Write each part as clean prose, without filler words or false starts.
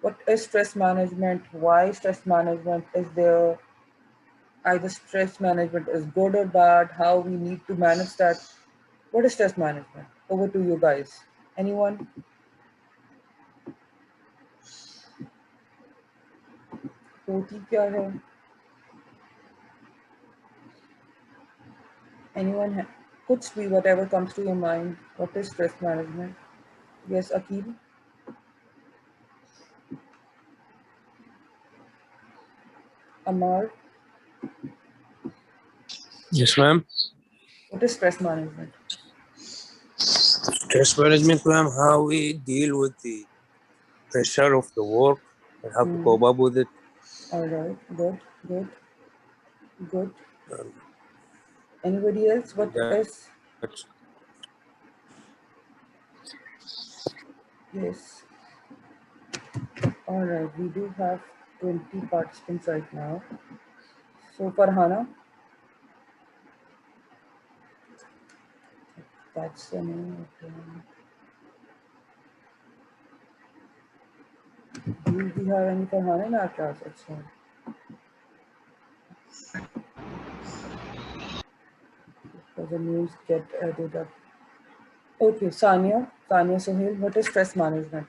What is stress management? Why stress management is there? Either stress management is good or bad, how we need to manage that. What is stress management? Over to you guys. Anyone? होती क्या है? Anyone? Could be whatever comes to your mind. What is stress management? Yes, Akil. Amar. Yes, ma'am. What is stress management? Stress management, ma'am, how we deal with the pressure of the work and how to cope up with it. All right. Good. Good. Good. Um, Anybody else? What that's is? Yes. All right. We do have 20 participants right now. So Farhana, that's the name. Okay. Do we have any Farhana in our class? Excellent. Because the names get added up. Okay, Sania. Sania Sohail, what is stress management?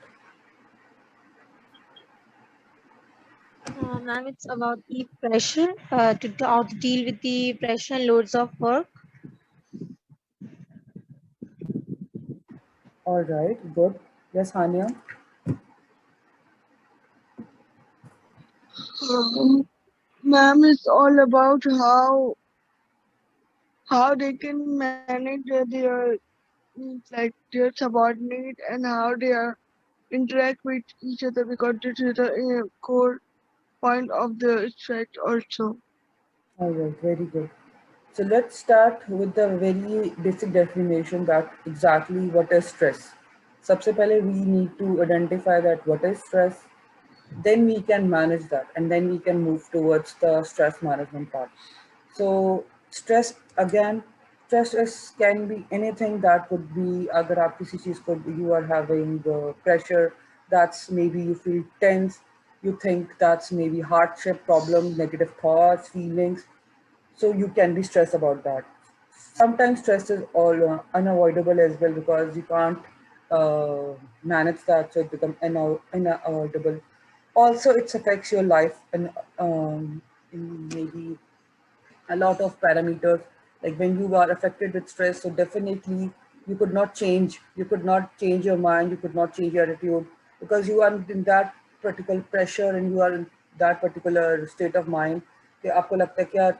Ma'am, it's about the pressure how to deal with the pressure and loads of work. All right, good. Yes, Hania. Ma'am, it's all about how they can manage their like their subordinate and how they are interact with each other because this is the core point of the stress also. All right, very good. So let's start with the very basic definition that exactly what is stress. सबसे पहले we need to identify that what is stress, then we can manage that, and then we can move towards the stress management part. So stress again, stress is can be anything that would be अगर आप किसी चीज को you are having pressure, that's maybe you feel tense, you think that's maybe hardship, problems, negative thoughts, feelings, so you can be stressed about that. Sometimes stress is all unavoidable as well because you can't manage that, so it becomes unavoidable. Also, it affects your life and in maybe a lot of parameters. Like when you are affected with stress, so definitely you could not change your mind, you could not change your attitude because you are in that particular pressure and you are in that particular state of mind कि आपको लगता है कि यार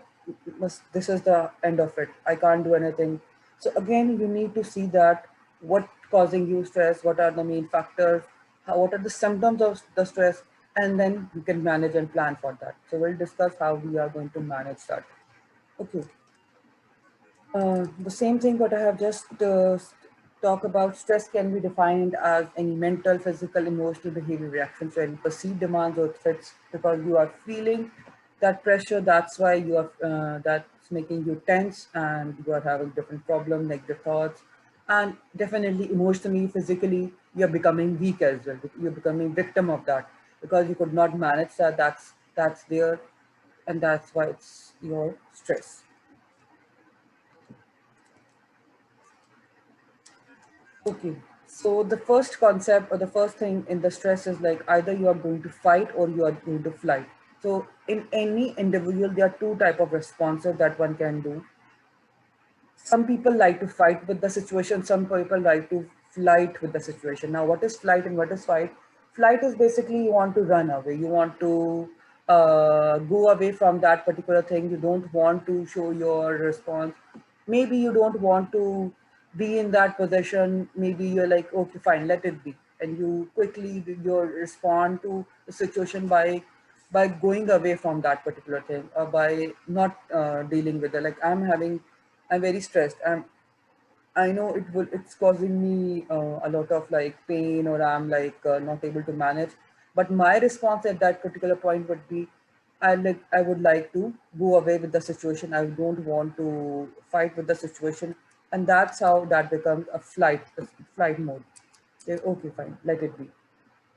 this is the end of it, I can't do anything. So again, you need to see that what causing you stress, what are the main factors, what are the symptoms of the stress, and then you can manage and plan for that. So we'll discuss how we are going to manage that. Okay. The same thing what I have just talked about, stress can be defined as any mental, physical, emotional behavior reaction to any perceived demands or threats because you are feeling that pressure. That's why you are, that's making you tense and you are having different problems, negative thoughts. And definitely emotionally, physically, you're becoming weak as well. You're becoming victim of that because you could not manage that. That's there, and that's why it's your stress. Okay, so the first concept or the first thing in the stress is like either you are going to fight or you are going to flight. So in any individual, there are two type of responses that one can do. Some people like to fight with the situation, some people like to flight with the situation. Now, what is flight and what is fight? Flight is basically you want to run away, you want to go away from that particular thing, you don't want to show your response. Maybe you don't want to be in that position, maybe you're like, okay, fine, let it be. And you quickly you respond to the situation by going away from that particular thing or by not dealing with it. Like I'm very stressed. I know it's causing me a lot of like pain or I'm like not able to manage. But my response at that particular point would be, I would like to go away with the situation. I don't want to fight with the situation, and that's how that becomes a flight mode. Yeah, okay, fine, let it be.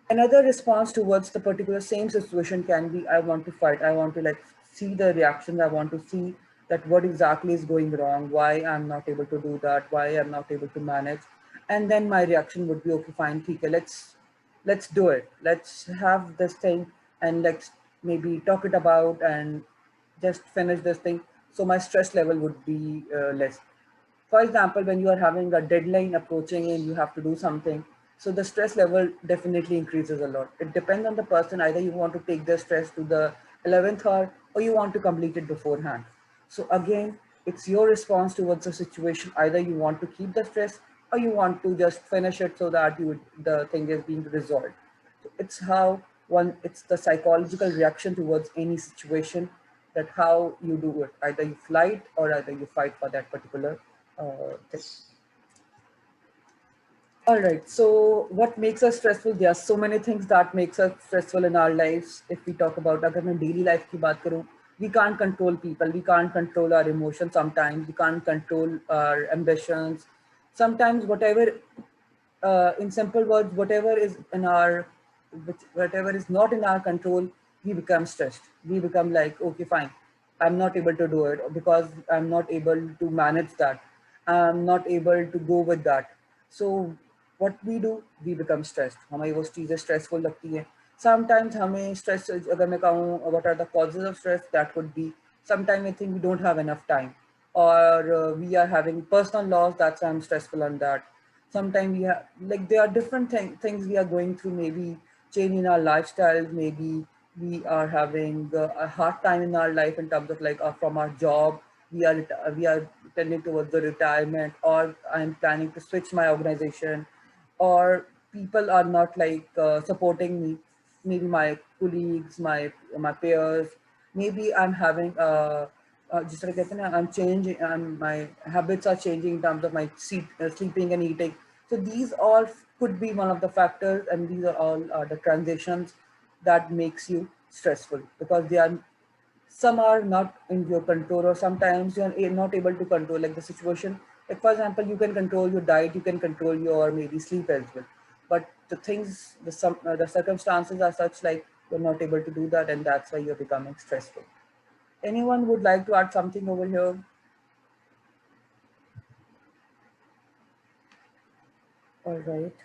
Another response towards the particular same situation can be, I want to fight, I want to like see the reactions, I want to see that what exactly is going wrong, why I'm not able to do that, why I'm not able to manage. And then my reaction would be, okay, fine, okay, let's do it, let's have this thing, and let's maybe talk it about and just finish this thing, so my stress level would be less. For example, when you are having a deadline approaching and you have to do something, so the stress level definitely increases a lot. It depends on the person. Either you want to take the stress to the 11th hour or you want to complete it beforehand. So again, it's your response towards the situation. Either you want to keep the stress or you want to just finish it so that the thing is being resolved. So it's how it's the psychological reaction towards any situation, that how you do it. Either you flight or either you fight for that particular thing. All right. So what makes us stressful? There are so many things that makes us stressful in our lives. If we talk about, अगर मैं daily life की बात करूँ, we can't control people. We can't control our emotions. Sometimes we can't control our ambitions. Sometimes whatever, in simple words, whatever is in our, whatever is not in our control, we become stressed. We become like, okay, fine, I'm not able to do it because I'm not able to manage that. I'm not able to go with that. So what we do, we become stressed. हमें वो चीज़ें stressful लगती हैं. Sometimes हमें stress, अगर मैं कहूँ what are the causes of stress, that could be sometimes I think we don't have enough time, or we are having personal loss, that's why I'm stressful on that. Sometimes we have, like, there are different things we are going through, maybe change in our lifestyles, maybe we are having a hard time in our life in terms of like from our job, we are tending towards the retirement, or I'm planning to switch my organization, or people are not like supporting me, maybe my colleagues, my peers, maybe I'm having जिस तरह कहते हैं ना, I'm changing, my habits are changing in terms of my sleeping and eating. So these all could be one of the factors, and these are all the transitions that makes you stressful, because they are, some are not in your control, or sometimes you are not able to control, like the situation, like for example, you can control your diet, you can control your maybe sleep as well, but the things, the circumstances are such like you're not able to do that, and that's why you're becoming stressful. Anyone would like to add something over here? All right.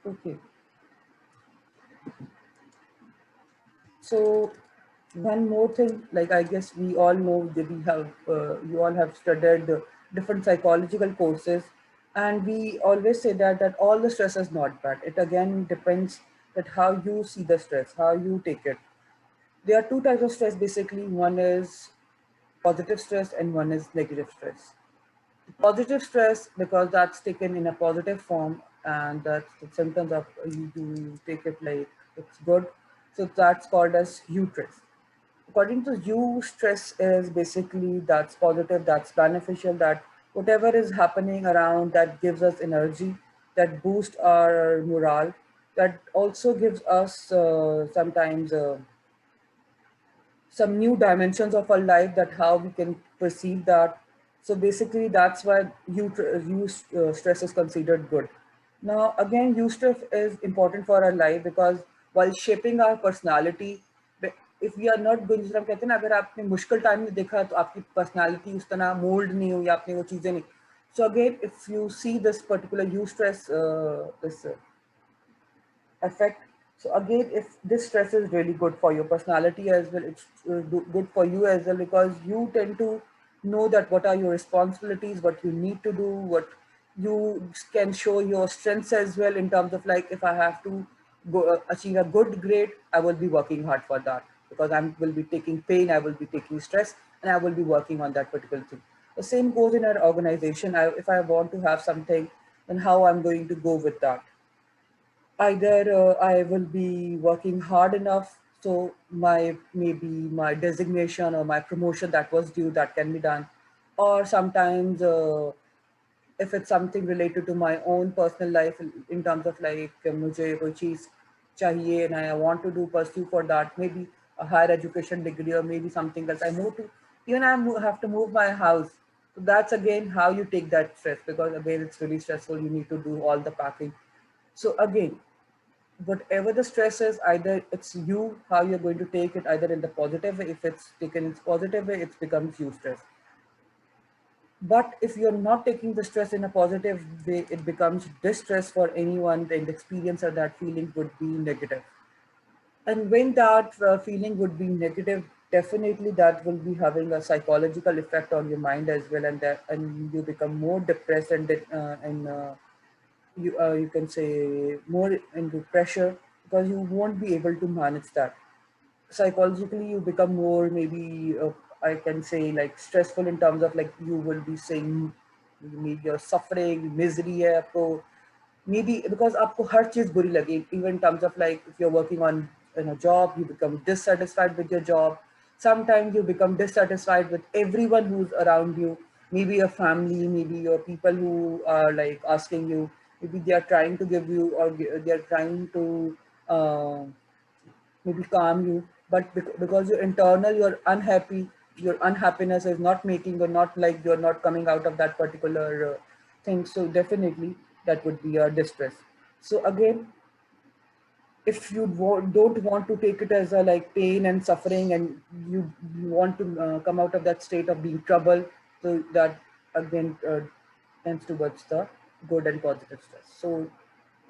Okay. So one more thing, like I guess we all know that we have, you all have studied different psychological courses, and we always say that all the stress is not bad. It again depends that how you see the stress, how you take it. There are two types of stress basically. One is positive stress and one is negative stress. Positive stress, because that's taken in a positive form, and that's the symptoms of you take it like it's good. So that's called as eustress. According to you, stress is basically that's positive, that's beneficial, that whatever is happening around that gives us energy, that boosts our morale, that also gives us sometimes some new dimensions of our life, that how we can perceive that. So basically that's why stress is considered good. Now again, stress is important for our life, because while shaping our personality, if we are not going, जिसे हम कहते हैं ना, अगर आपने मुश्किल time में देखा तो आपकी पर्सनालिटी उस तरह मोल्ड नहीं हुई, आपने वो चीज़ें नहीं. So again, if you see this particular stress, this effect. So again, if this stress is really good for your personality as well, it's good for you as well, because you tend to know that what are your responsibilities, what you need to do, what you can show your strengths as well, in terms of like, if I have to go achieve a good grade, I will be working hard for that, because I will be taking pain, I will be taking stress, and I will be working on that particular thing. The same goes in our organization. If I want to have something, then how I'm going to go with that. Either I will be working hard enough, so my maybe my designation or my promotion that was due, that can be done, or sometimes if it's something related to my own personal life, in terms of like मुझे कोई चीज़ चाहिए and I want to do pursue for that, maybe a higher education degree, or maybe something else. I move to, even have to move my house. So that's again how you take that stress, because again it's really stressful. You need to do all the packing. So again, whatever the stress is, either it's you how you're going to take it, either in the positive way. If it's taken in positive way, it becomes you stress. But if you're not taking the stress in a positive way, it becomes distress for anyone. Then the experience of that feeling would be negative. And when that feeling would be negative, definitely that will be having a psychological effect on your mind as well, and you become more depressed and you can say more into pressure, because you won't be able to manage that. Psychologically you become more, maybe I can say, like stressful, in terms of like you will be saying maybe you're suffering, misery है आपको, maybe because आपको हर चीज बुरी लगे, even in terms of like if you're working on in a job, you become dissatisfied with your job. Sometimes you become dissatisfied with everyone who's around you, maybe your family, maybe your people who are like asking you, maybe they are trying to give you, or they are trying to uh, maybe calm you, but because you're internal, you're unhappy, your unhappiness is not making, or not like you're not coming out of that particular thing. So definitely that would be a distress. So again, if you don't want to take it as a like pain and suffering, and you want to come out of that state of being trouble, so that again tends towards the good and positive stress. So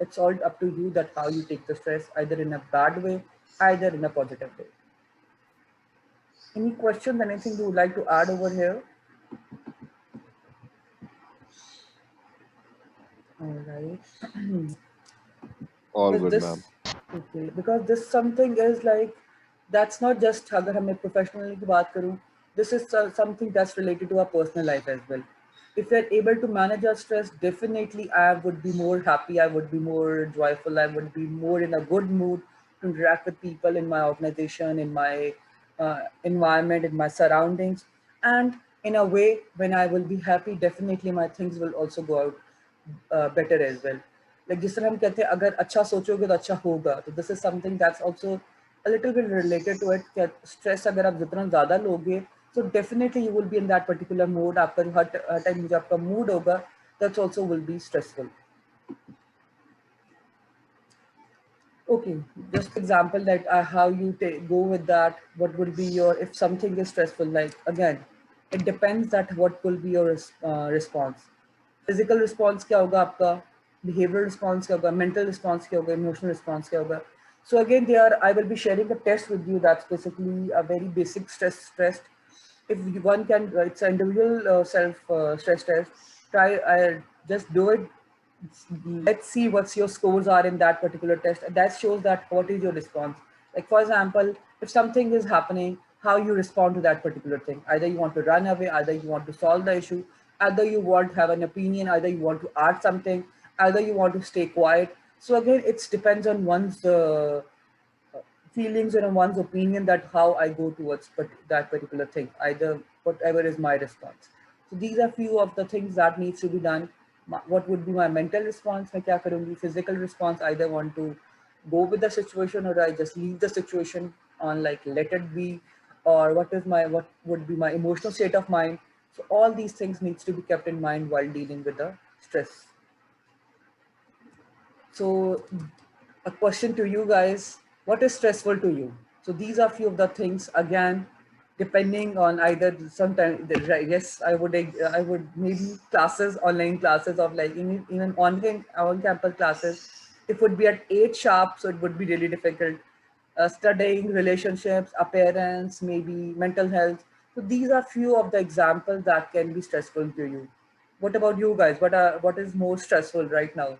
it's all up to you that how you take the stress, either in a bad way, either in a positive way. Any questions, anything you would like to add over here? All right. All Because good, this, ma'am. okay, because this something is like, that's not just अगर हमें professionally की बात करूँ, this is something that's related to our personal life as well. If we're able to manage our stress, definitely I would be more happy, I would be more joyful, I would be more in a good mood to interact with people in my organization, in my environment, in my surroundings. And in a way, when I will be happy, definitely my things will also go out better as well. Like जिस तरह हम कहते हैं, अगर अच्छा सोचोगे तो अच्छा होगा, तो this is something that's also a little bit related to it. कि stress अगर आप जितना ज़्यादा लोगे, so definitely you will be in that particular mood. आपका जो हर time जो आपका mood होगा, that also will be stressful. Okay, just example that how you go with that. What would be your, if something is stressful? Like again, it depends that what will be your response. Physical response क्या होगा आपका, behavioral response क्या होगा, mental response क्या होगा, emotional response क्या होगा. So again, there I will be sharing a test with you that's basically a very basic stress test. If one can, it's an individual self stress test. Try, just do it. Let's see what's your scores are in that particular test. And that shows that what is your response. Like for example, if something is happening, how you respond to that particular thing. Either you want to run away, either you want to solve the issue, either you want to have an opinion, either you want to add something, either you want to stay quiet. So again, it depends on one's feelings and on one's opinion, that how I go towards that particular thing, either whatever is my response. So these are few of the things that needs to be done. What would be my mental response? मैं क्या करूँगी? Physical response, either want to go with the situation, or I just leave the situation on like let it be, or what would be my emotional state of mind. So all these things needs to be kept in mind while dealing with the stress. So a question to you guys, what is stressful to you? So these are few of the things, again, depending on either sometimes, yes, I would maybe classes, online classes of like even on campus classes, it would be at 8 sharp, so it would be really difficult. Studying, relationships, appearance, maybe mental health. So these are few of the examples that can be stressful to you. What about you guys? What is more stressful right now?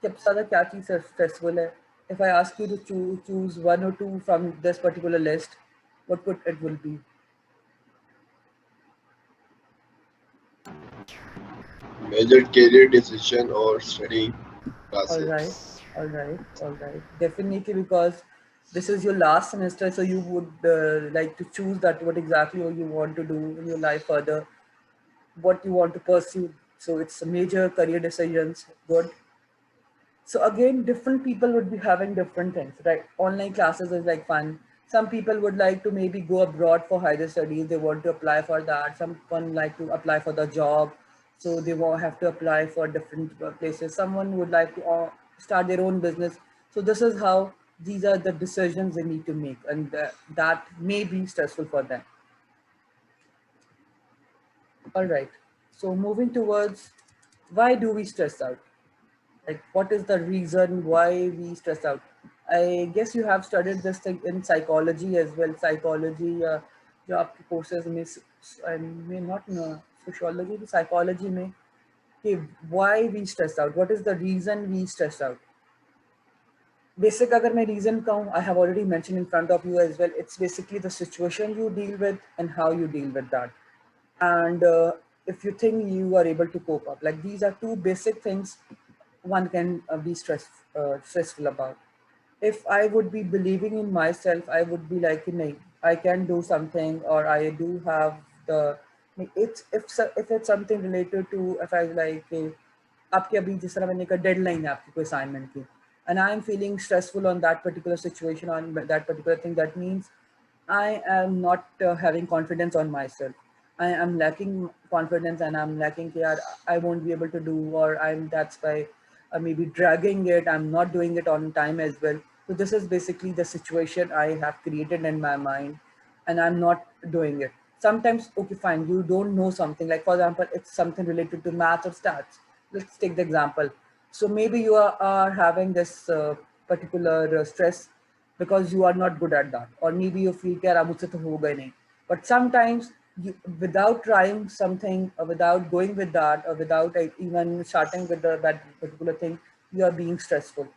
सबसे ज़्यादा क्या चीज़ stressful है? If I ask you to choose one or two from this particular list, what would it will be? Major career decision or studying All right, classes. all right, all right. Definitely, because this is your last semester, so you would like to choose that what exactly you want to do in your life further, what you want to pursue. So it's a major career decisions. Good. So again, different people would be having different things, right? Online classes is like fun. Some people would like to maybe go abroad for higher studies. They want to apply for that. Someone like to apply for the job, so they will have to apply for different places. Someone would like to start their own business. So this is how these are the decisions they need to make, and that may be stressful for them. All right. So moving towards why do we stress out? Like what is the reason why we stress out? I guess you have studied this thing in psychology as well. Psychology जो आपके courses में I may not know sociology to psychology में कि why we stress out, what is the reason we stress out. Basic अगर मैं reason कहूँ, I have already mentioned in front of you as well. It's basically the situation you deal with and how you deal with that. And if you think you are able to cope up, like these are two basic things one can be stressful about. If I would be believing in myself, I would be like, "Nahi, I can do something, or I do have the." It's if it's something related to, if I like आपकी अभी जिस तरह मैंने कहा deadline है आपकी कोई assignment की, and I am feeling stressful on that particular situation, on that particular thing, that means I am not having confidence on myself. I am lacking confidence and I'm lacking care. I won't be able to do, or that's why maybe dragging it. I'm not doing it on time as well. So this is basically the situation I have created in my mind and I'm not doing it. Sometimes, okay, fine, you don't know something. Like for example, it's something related to math or stats. Let's take the example. So maybe you are having this particular stress because you are not good at that, or maybe you feel कि यार अब मुझसे तो होगा ही नहीं. But sometimes you, without trying something, or without going with that, or without even starting with that particular thing, you are being stressful.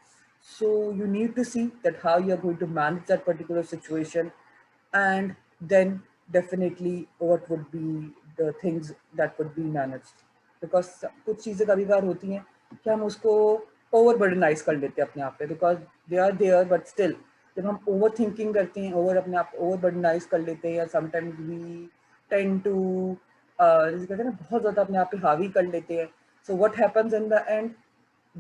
So you need to see that how you are going to manage that particular situation, and then definitely what would be the things that would be managed. Because कुछ चीज़ें कभी कभार होती हैं कि हम उसको over बर्डनाइज कर लेते हैं अपने आप पे, because they are there, but still जब हम ओवर थिंकिंग करते हैं, ओवर अपने आप ओवर बर्डनाइज कर लेते हैं, या समटाइम्स वी टेंड टू जैसे कहते हैं ना बहुत ज़्यादा अपने आप पे हावी कर लेते हैं. So what happens in the end,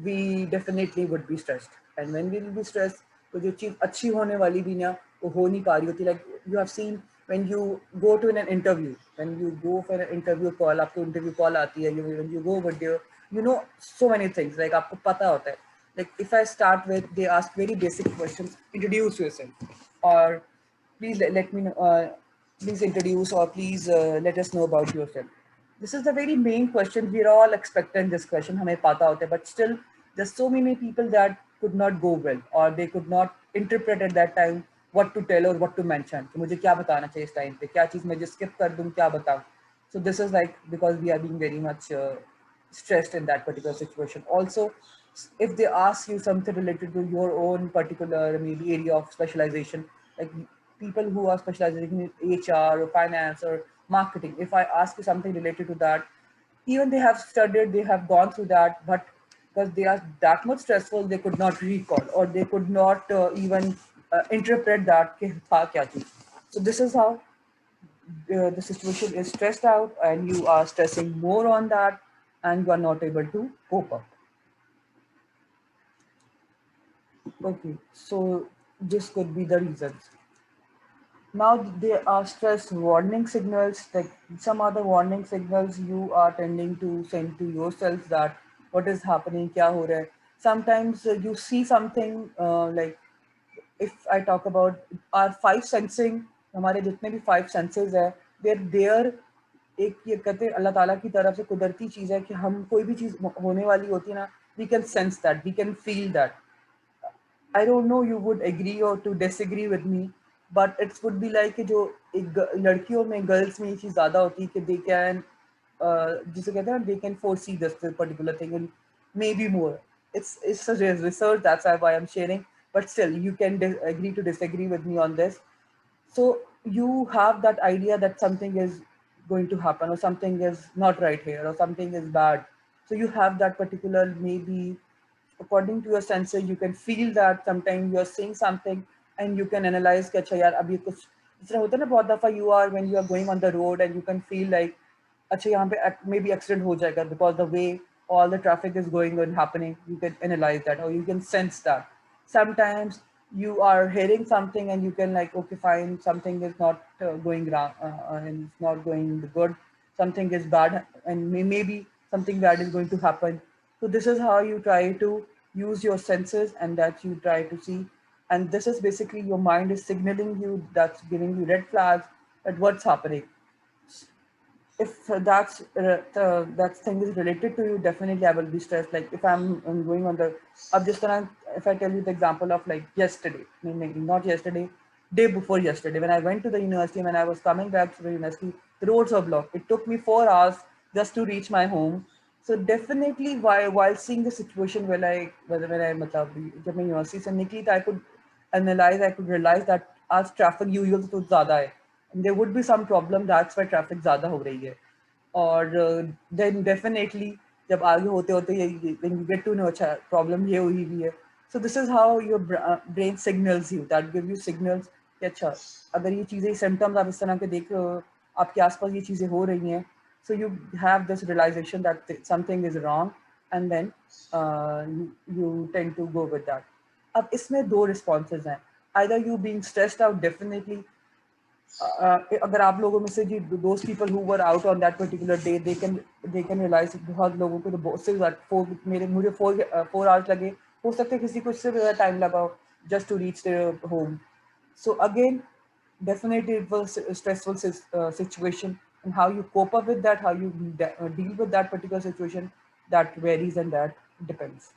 we definitely would be stressed, and when we will be stressed, तो जो चीज़ अच्छी होने वाली भी ना वो हो नहीं पा रही होती. Like you have seen when you go to an interview, when you go for an interview call, आपको interview call आती है, when you go over there, you know so many things, like आपको पता होता है. Like if I start with, they ask very basic questions, introduce yourself, or please let me know, please introduce, or please let us know about yourself. This is the very main question. We're all expecting this question, हमें पता होता है, but still there's so many people that could not go well, or they could not interpret at that time what to tell or what to mention. कि मुझे क्या बताना चाहिए इस टाइम पे, क्या चीज़ मैं just skip कर दूँ, क्या बताऊँ. So this is like because we are being very much stressed in that particular situation. Also, if they ask you something related to your own particular maybe area of specialization, like people who are specializing in HR or finance or marketing, if I ask you something related to that, even they have studied, they have gone through that, but because they are that much stressful, they could not recall, or they could not even interpret that कि था क्या चीज़. So this is how the situation is stressed out, and you are stressing more on that, and you are not able to cope up. Okay, so this could be the reasons. Now there are stress warning signals, like some other warning signals you are tending to send to yourself that what is happening, kya ho raha hai. Sometimes you see something like, if I talk about our five sensing, हमारे जितने भी five senses है, they're there. एक ये कहते हैं अल्लाह ताला की तरफ से कुदरती चीज़ है कि हम कोई भी चीज़ होने वाली होती है ना, we can sense that, we can feel that. I don't know you would agree or to disagree with me, but it would be like कि जो एक लड़कियों में girls में ये चीज़ ज़्यादा होती है कि they can जिसे कहते हैं ना, they can foresee this particular thing and maybe more. It's a research, that's why I'm sharing, but still you can agree to disagree with me on this. So you have that idea that something is going to happen, or something is not right here, or something is bad. So you have that particular maybe according to your sensor, you can feel that sometimes you are seeing something and you can analyze कि अच्छा यार अभी कुछ इस तरह होता है ना बहुत दफ़ा you are when you are going on the road and you can feel like अच्छा यहाँ पे maybe accident हो जाएगा because the way all the traffic is going on happening, you can analyze that or you can sense that. Sometimes you are hearing something and you can like, okay, fine, something is not going wrong and it's not going good, something is bad, and maybe something bad is going to happen. So this is how you try to use your senses, and that you try to see. And this is basically your mind is signaling you, that's giving you red flags at what's happening. If that thing is related to you, definitely I will be stressed. Like if I'm going on the up just if I tell you the example of like yesterday, not yesterday, day before yesterday, when I went to the university, when I was coming back to the university, the roads were blocked. It took me 4 hours just to reach my home. So definitely while seeing the situation where like when I मतलब जब मैं university से निकली, I could analyze, I could realize that आज traffic usual से तो ज़्यादा है. And there would be some problem, that's why traffic ज़्यादा हो रही है. और then definitely जब आगे होते होते when you get to know अच्छा problem ये हुई भी है. So this is how your brain signals you, that give you signals कि अच्छा अगर ये चीज़ें symptoms आप इस तरह के देख रहे हो, आपके आसपास ये चीज़ें हो रही हैं, so you have this realization that something is wrong, and then you tend to go with that. अब इसमें दो responses हैं. Either you being stressed out, definitely अगर आप लोगों में से जी those people who were out on that particular day, they can realize बहुत लोगों को तो बहुत से मुझे 4 hours लगे, हो सकता है किसी को इससे ज़्यादा टाइम लगा हो just to reach their home. So again, definitely it was a stressful situation, and how you cope up with that, how you deal with that particular situation, that varies and that depends.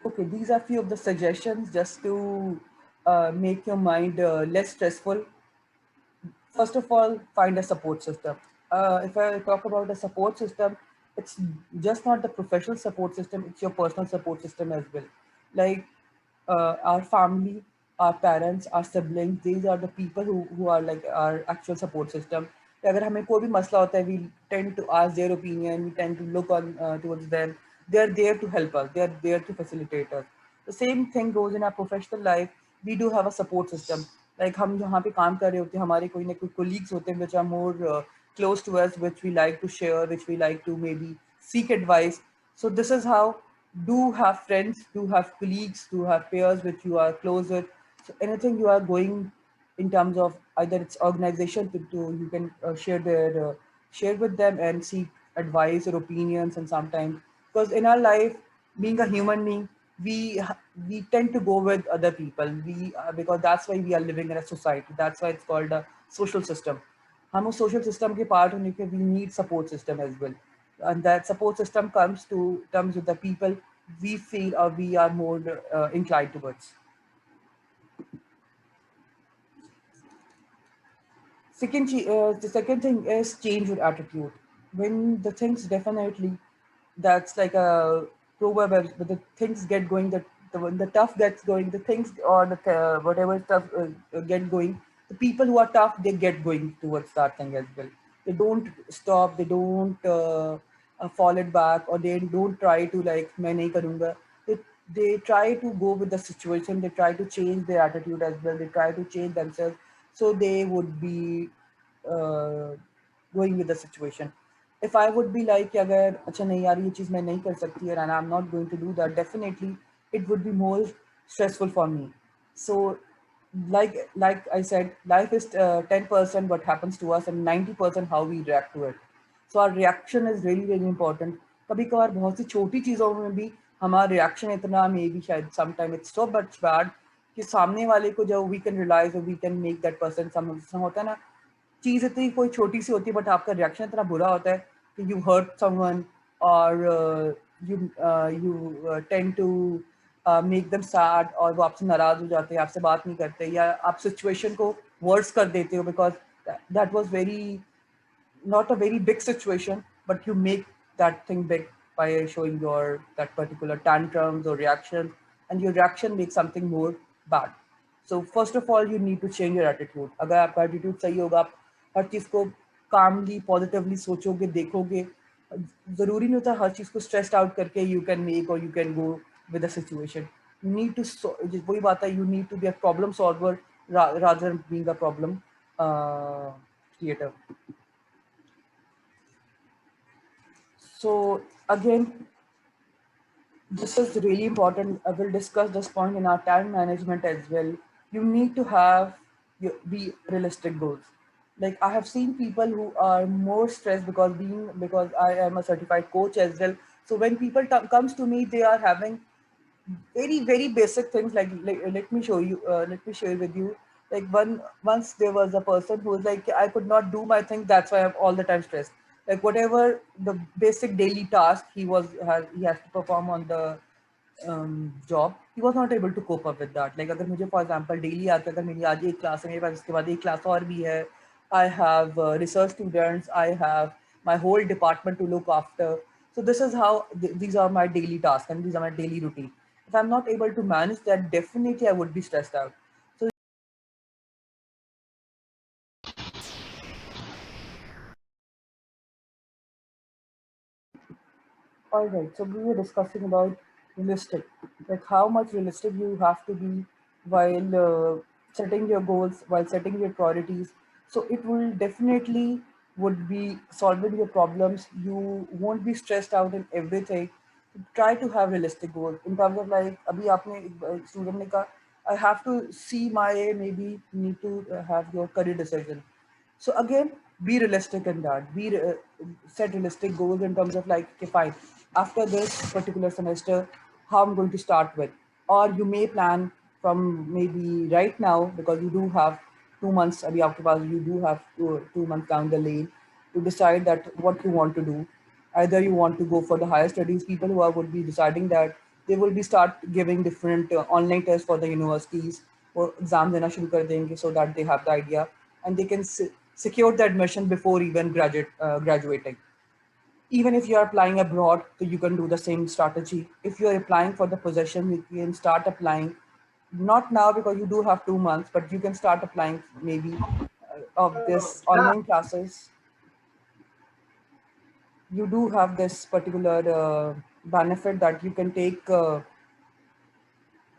Okay, these are few of the suggestions just to make your mind less stressful. First of all, find a support system. If I talk about a support system, it's just not the professional support system, it's your personal support system as well. Like our family, our parents, our siblings, these are the people who are like our actual support system. अगर हमें कोई भी मसला होता है, we tend to ask their opinion, we tend to look on towards them. They are there to help us, they are there to facilitate us. The same thing goes in our professional life. We do have a support system. Like हम जहाँ पे काम कर रहे होते हैं, हमारे कोई ना कोई colleagues होते हैं which are more close to us, which we like to share, which we like to maybe seek advice. So this is how, do have friends, do have colleagues, do have peers which you are close with. So anything you are going in terms of either it's organization to you can share with them and seek advice or opinions. And sometimes, because in our life, being a human being, we tend to go with other people, because that's why we are living in a society, that's why it's called a social system. हम उस social system के part होने के, we need support system as well, and that support system comes to terms with the people we feel or we are more inclined towards. The second thing is change your attitude. When the things definitely, that's like a proverb, but the things get going, when the tough gets going, the things or the whatever stuff get going, the people who are tough, they get going towards that thing as well. They don't stop, they don't fall it back, or they don't try to like, मैं नहीं करूँगा. They try to go with the situation, they try to change their attitude as well, they try to change themselves, so they would be uh, going with the situation. If I would be like कि अगर अच्छा नहीं यार ये चीज़ मैं नहीं कर सकती and I'm not going to do that, definitely it would be more stressful for me. So like I said, life is 10% what happens to us and 90% how we react to it. So our reaction is really very important. कभी कभार बहुत सी छोटी चीज़ों में भी हमारा reaction इतना maybe शायद sometime it's so much bad कि सामने वाले को जब we can realize we can make that person some होता है ना, चीज़ इतनी कोई छोटी सी होती है बट आपका रिएक्शन इतना बुरा होता है कि यू हर्ट समवन, और you tend to make them sad, और वो आपसे नाराज़ हो जाते हैं, आपसे बात नहीं करते, या आप सिचुएशन को वर्स कर देते हो because that was very not a very big situation, but you make that thing big by showing your that particular tantrums or reaction, and your reaction makes something more bad. So first of all, you need to change your attitude. अगर आपका attitude सही होगा, आप हर चीज़ को calmly, positively सोचोगे, देखोगे, ज़रूरी नहीं होता हर चीज़ को stressed out करके you can make or you can go with the situation. You need to वही बात है, you need to be a problem solver rather than being a problem creator. So again, this is really important. I will discuss this point in our time management as well. You need to have be realistic goals. Like I have seen people who are more stressed because I am a certified coach as well. So when people comes to me, they are having very basic things like let me show you let me share with you. Like once there was a person who was like, I could not do my thing, that's why I'm all the time stressed. Like whatever the basic daily task he has to perform on the job, he was not able to cope up with that. Like अगर मुझे for example daily आके अगर मेरी आज एक class है, मेरे पास इसके बाद एक क्लास और भी है, I have research students, I have my whole department to look after. So this is how these are my daily tasks and these are my daily routine. If I'm not able to manage that, definitely I would be stressed out. So all right, so we were discussing about realistic, like how much realistic you have to be while setting your goals, while setting your priorities. So it will definitely would be solving your problems. You won't be stressed out in everything. Try to have realistic goals in terms of like अभी आपने student ने कहा, I have to see my maybe need to have your career decision. So again, be realistic in that. Set realistic goals in terms of like, okay, fine. After this particular semester, how I'm going to start with, or you may plan from maybe right now because you do have 2 months. Abhi aapke paas, you do have 2 months down the lane to decide that what you want to do. Either you want to go for the higher studies. People who are would be deciding that they will be start giving different online tests for the universities or exams देना शुरू कर देंगे so that they have the idea and they can secure the admission before even graduating. Even if you are applying abroad, so you can do the same strategy. If you are applying for the position, you can start applying not now because you do have 2 months, but you can start applying maybe of this online classes. You do have this particular benefit that you can take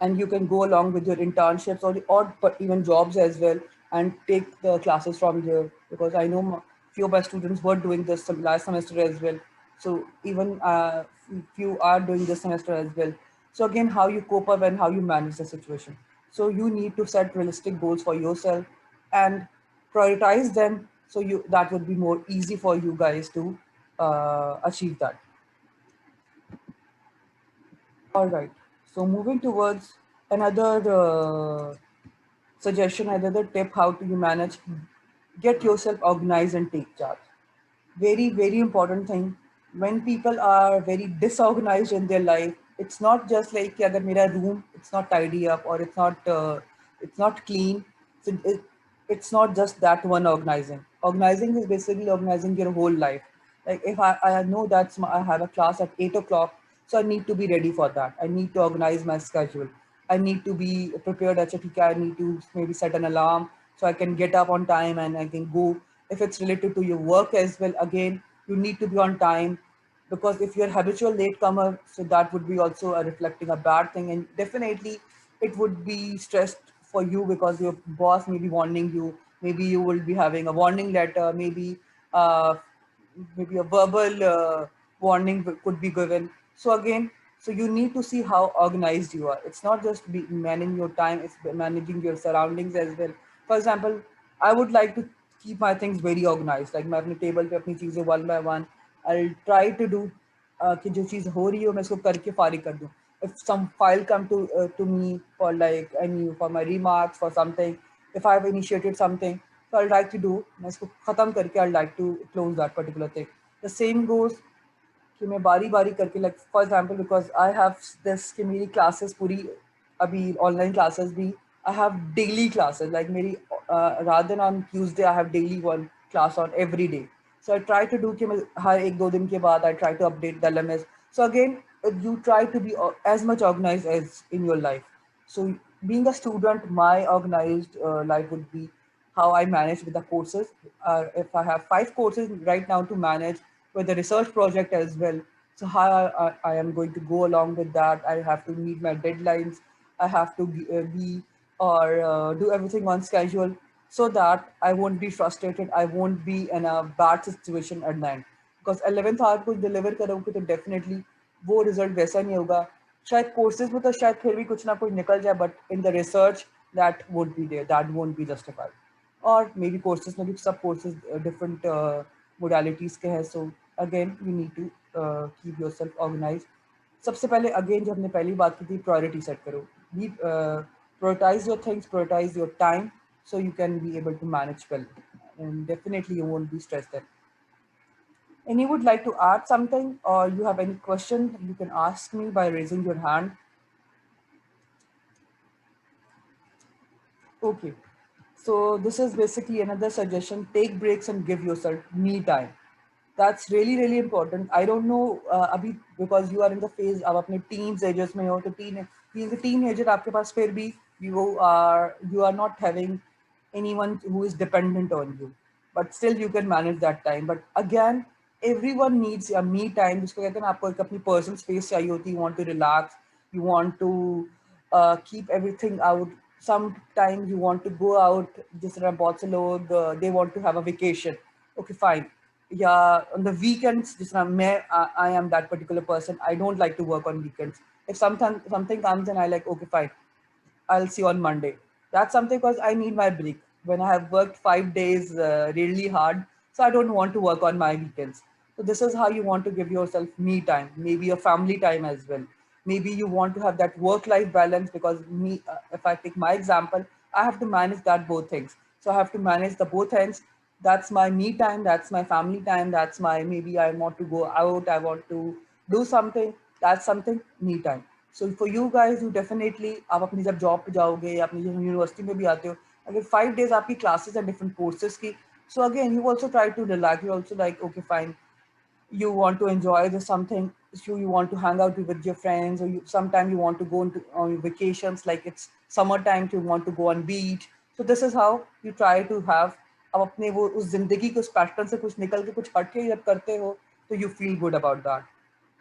and you can go along with your internships or even jobs as well and take the classes from there because I know few of my students were doing this last semester as well. So even few are doing this semester as well. So again, how you cope up and how you manage the situation. So you need to set realistic goals for yourself and prioritize them so you that would be more easy for you guys to achieve that. All right. So moving towards another suggestion, another tip, how do you manage? Get yourself organized and take charge. Very important thing. When people are very disorganized in their life, it's not just like कि अगर मेरा room it's not tidy up or it's not clean. So it's not just that one organizing. Organizing is basically organizing your whole life. Like if I know I have a class at 8 o'clock, so I need to be ready for that. I need to organize my schedule. I need to be prepared. अच्छा ठीक है, I need to maybe set an alarm so I can get up on time and I can go. If it's related to your work as well, again, you need to be on time because if you're habitual latecomer, so that would be also a reflecting a bad thing, and definitely it would be stressed for you because your boss may be warning you. Maybe you will be having a warning letter. Uh, maybe a verbal warning could be given. So again, so you need to see how organized you are. It's not just managing your time; it's managing your surroundings as well. For example, I would like to keep my things very organized. Like मैं अपने table पे अपनी चीजें one by one. I'll try to do कि जो चीज़ हो रही हो मैं इसको करके फारिग कर दूँ. If some file come to me for like any for my remarks for something, if I have initiated something, so I'll like to do मैं इसको खत्म करके I'll like to close that particular thing. The same goes कि मैं बारी बारी करके like for example because I have this कि मेरी classes पूरी अभी online classes भी I have daily classes like मेरी rather than on Tuesday I have daily one class on every day. So I try to do कि मैं हर एक दो दिन के बाद I try to update the LMS. So again, you try to be as much organized as in your life. So being a student, my organized life would be how I manage with the courses. If I have 5 courses right now to manage with the research project as well, so how I am going to go along with that. I have to meet my deadlines. I have to be or do everything on schedule so that I won't be frustrated. I won't be in a bad situation at the end. Because 11th hour कुछ deliver करोगे तो definitely वो result वैसा नहीं होगा. शायद courses में तो शायद फिर भी कुछ ना कुछ निकल जाए, but in the research that won't be there, that won't be justified. और मे बी कोर्सेज में भी सब कोर्सेज डिफरेंट मोडालिटीज के हैं. So again you need to keep yourself organize. सबसे पहले अगेन जो हमने पहली बात की थी, प्रायोरिटी सेट करो. Be prioritize your things, prioritize your time, so you can be able to manage well, and definitely you won't be stressed then. Any would like to add something, or you have any question, you can ask me by raising your hand. Okay, so this is basically another suggestion: take breaks and give yourself me time. That's really really important. I don't know अभी because you are in the phase अब अपने teens ages में हो, तो being a teenager आपके पास फिर भी you are not having anyone who is dependent on you, but still you can manage that time. But again, everyone needs a me time, जिसको कहते हैं ना, आपको एक अपनी personal space चाहिए होती है. You want to relax, you want to keep everything out. Sometimes you want to go out, जिस तरह बहुत से लोग they want to have a vacation. Okay, fine. Yeah, on the weekends, जिस तरह I am that particular person. I don't like to work on weekends. If something comes and I like, okay, fine, I'll see you on Monday. That's something because I need my break. When I have worked 5 days really hard, so I don't want to work on my weekends. So this is how you want to give yourself me time, maybe your family time as well. Maybe you want to have that work-life balance, because if I take my example, I have to manage that both things. So I have to manage the both ends. That's my me time, that's my family time, that's my, maybe I want to go out, I want to do something, that's something me time. So for you guys, you definitely, आप अपनी जब job पे जाओगे या अपनी university में भी आते हो, अगर 5 days आपकी क्लासेस हैं डिफरेंट कोर्सेज की, so again you also try to relax. You also like, okay fine, you want to enjoy the something, so you want to hang out with your friends, or sometimes you want to go on vacations, like it's summertime, you want to go on beach. So this is how you try to have, अब अपने वो उस जिंदगी के उस pattern से कुछ निकल के कुछ हट के जब करते हो, तो you feel good about that.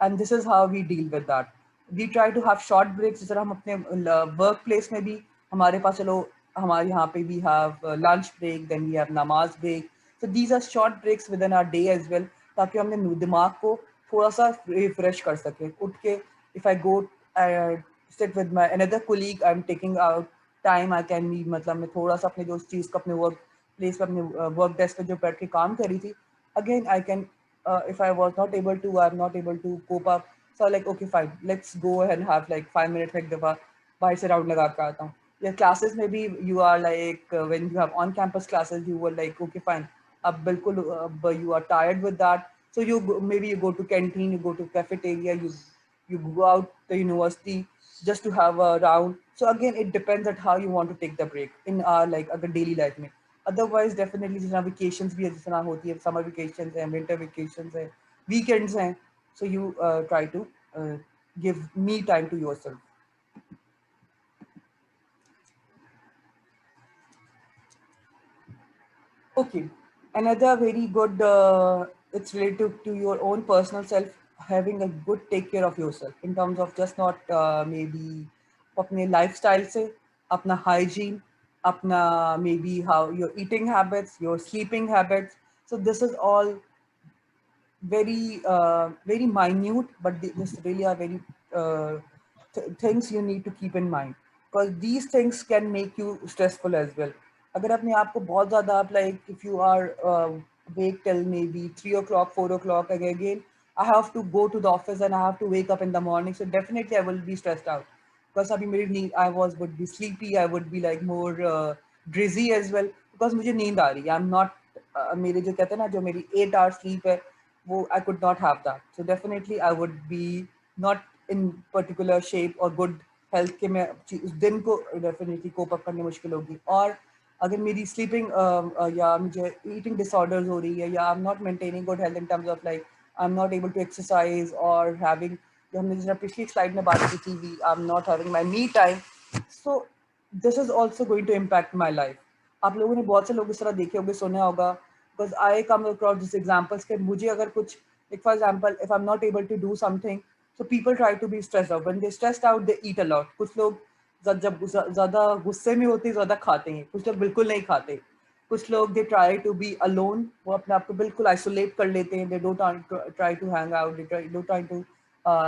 And this is how we deal with that. We try to have short breaks. जिस तरह हम अपने वर्क प्लेस में भी, हमारे पास चलो हमारे यहाँ पे we have lunch break, then we have namaz break. So these are short breaks within our day as well, ताकि हमने दिमाग को थोड़ा सा रिफ्रेश कर सके. उठ के if I go sit with my another colleague, I'm taking out time, I can meet, मतलब मैं थोड़ा सा अपने जो चीज़ को अपने वर्क प्लेस पे, अपने वर्क डेस्क पे जो बैठ के काम कर रही थी, again I can, if I was not able to, I'm not able to cope up, so like, okay fine, let's go ahead and have like 5 minutes एक दफ़ा बाहर से राउंड लगा के आता हूँ. या क्लासेस में भी you are like, when you have on campus classes, you were like, okay fine, अब बिल्कुल you are tired with that, so maybe you go to canteen, you go to cafeteria, you go out the university just to have a round. So again, it depends at how you want to take the break in our like अगर daily life में. Otherwise definitely जिस तरह vacations भी है, जिस तरह होती है, summer vacations हैं, winter vacations हैं, weekends हैं, so you try to give me time to yourself. Okay, another very good, it's related to your own personal self, having a good take care of yourself in terms of just not maybe अपने lifestyle से, अपना hygiene, अपना maybe how your eating habits, your sleeping habits. So this is all very minute, but this really are very things you need to keep in mind, because these things can make you stressful as well. अगर अपने आप को बहुत ज़्यादा आप like, if you are wake till maybe 3 o'clock 4 o'clock, again I have to go to the office and I have to wake up in the morning, so definitely I will be stressed out, because अभी मेरी नींद, I would be sleepy, I would be like more drizzy as well, because मुझे नींद आ रही है. I'm not मेरे जो कहते हैं ना, जो मेरी 8 hour sleep है, वो I could not have that. So definitely I would be not in particular shape or good health के मैं उस दिन को definitely cope up करने मुश्किल होगी. और अगर मेरी sleeping या मुझे eating disorders हो रही है, या I'm not maintaining good health in terms of like I'm not able to exercise or having, जो हमने जिस पिछली slide में बात की थी, I'm not having my me time. So this is also going to impact my life. आप लोगों ने बहुत से लोग इस तरह देखे होंगे, सुना होगा, because I come across these examples कि मुझे अगर कुछ, like for example, if I'm not able to do something, so people try to be stressed out. When they stressed out, they eat a lot. कुछ लोग जब ज़्यादा गुस्से में होते हैं ज़्यादा खाते हैं, कुछ लोग बिल्कुल नहीं खाते. कुछ लोग they try to be alone, वो अपने आप को बिल्कुल आइसोलेट कर लेते हैं, they don't try to hang out, they don't try to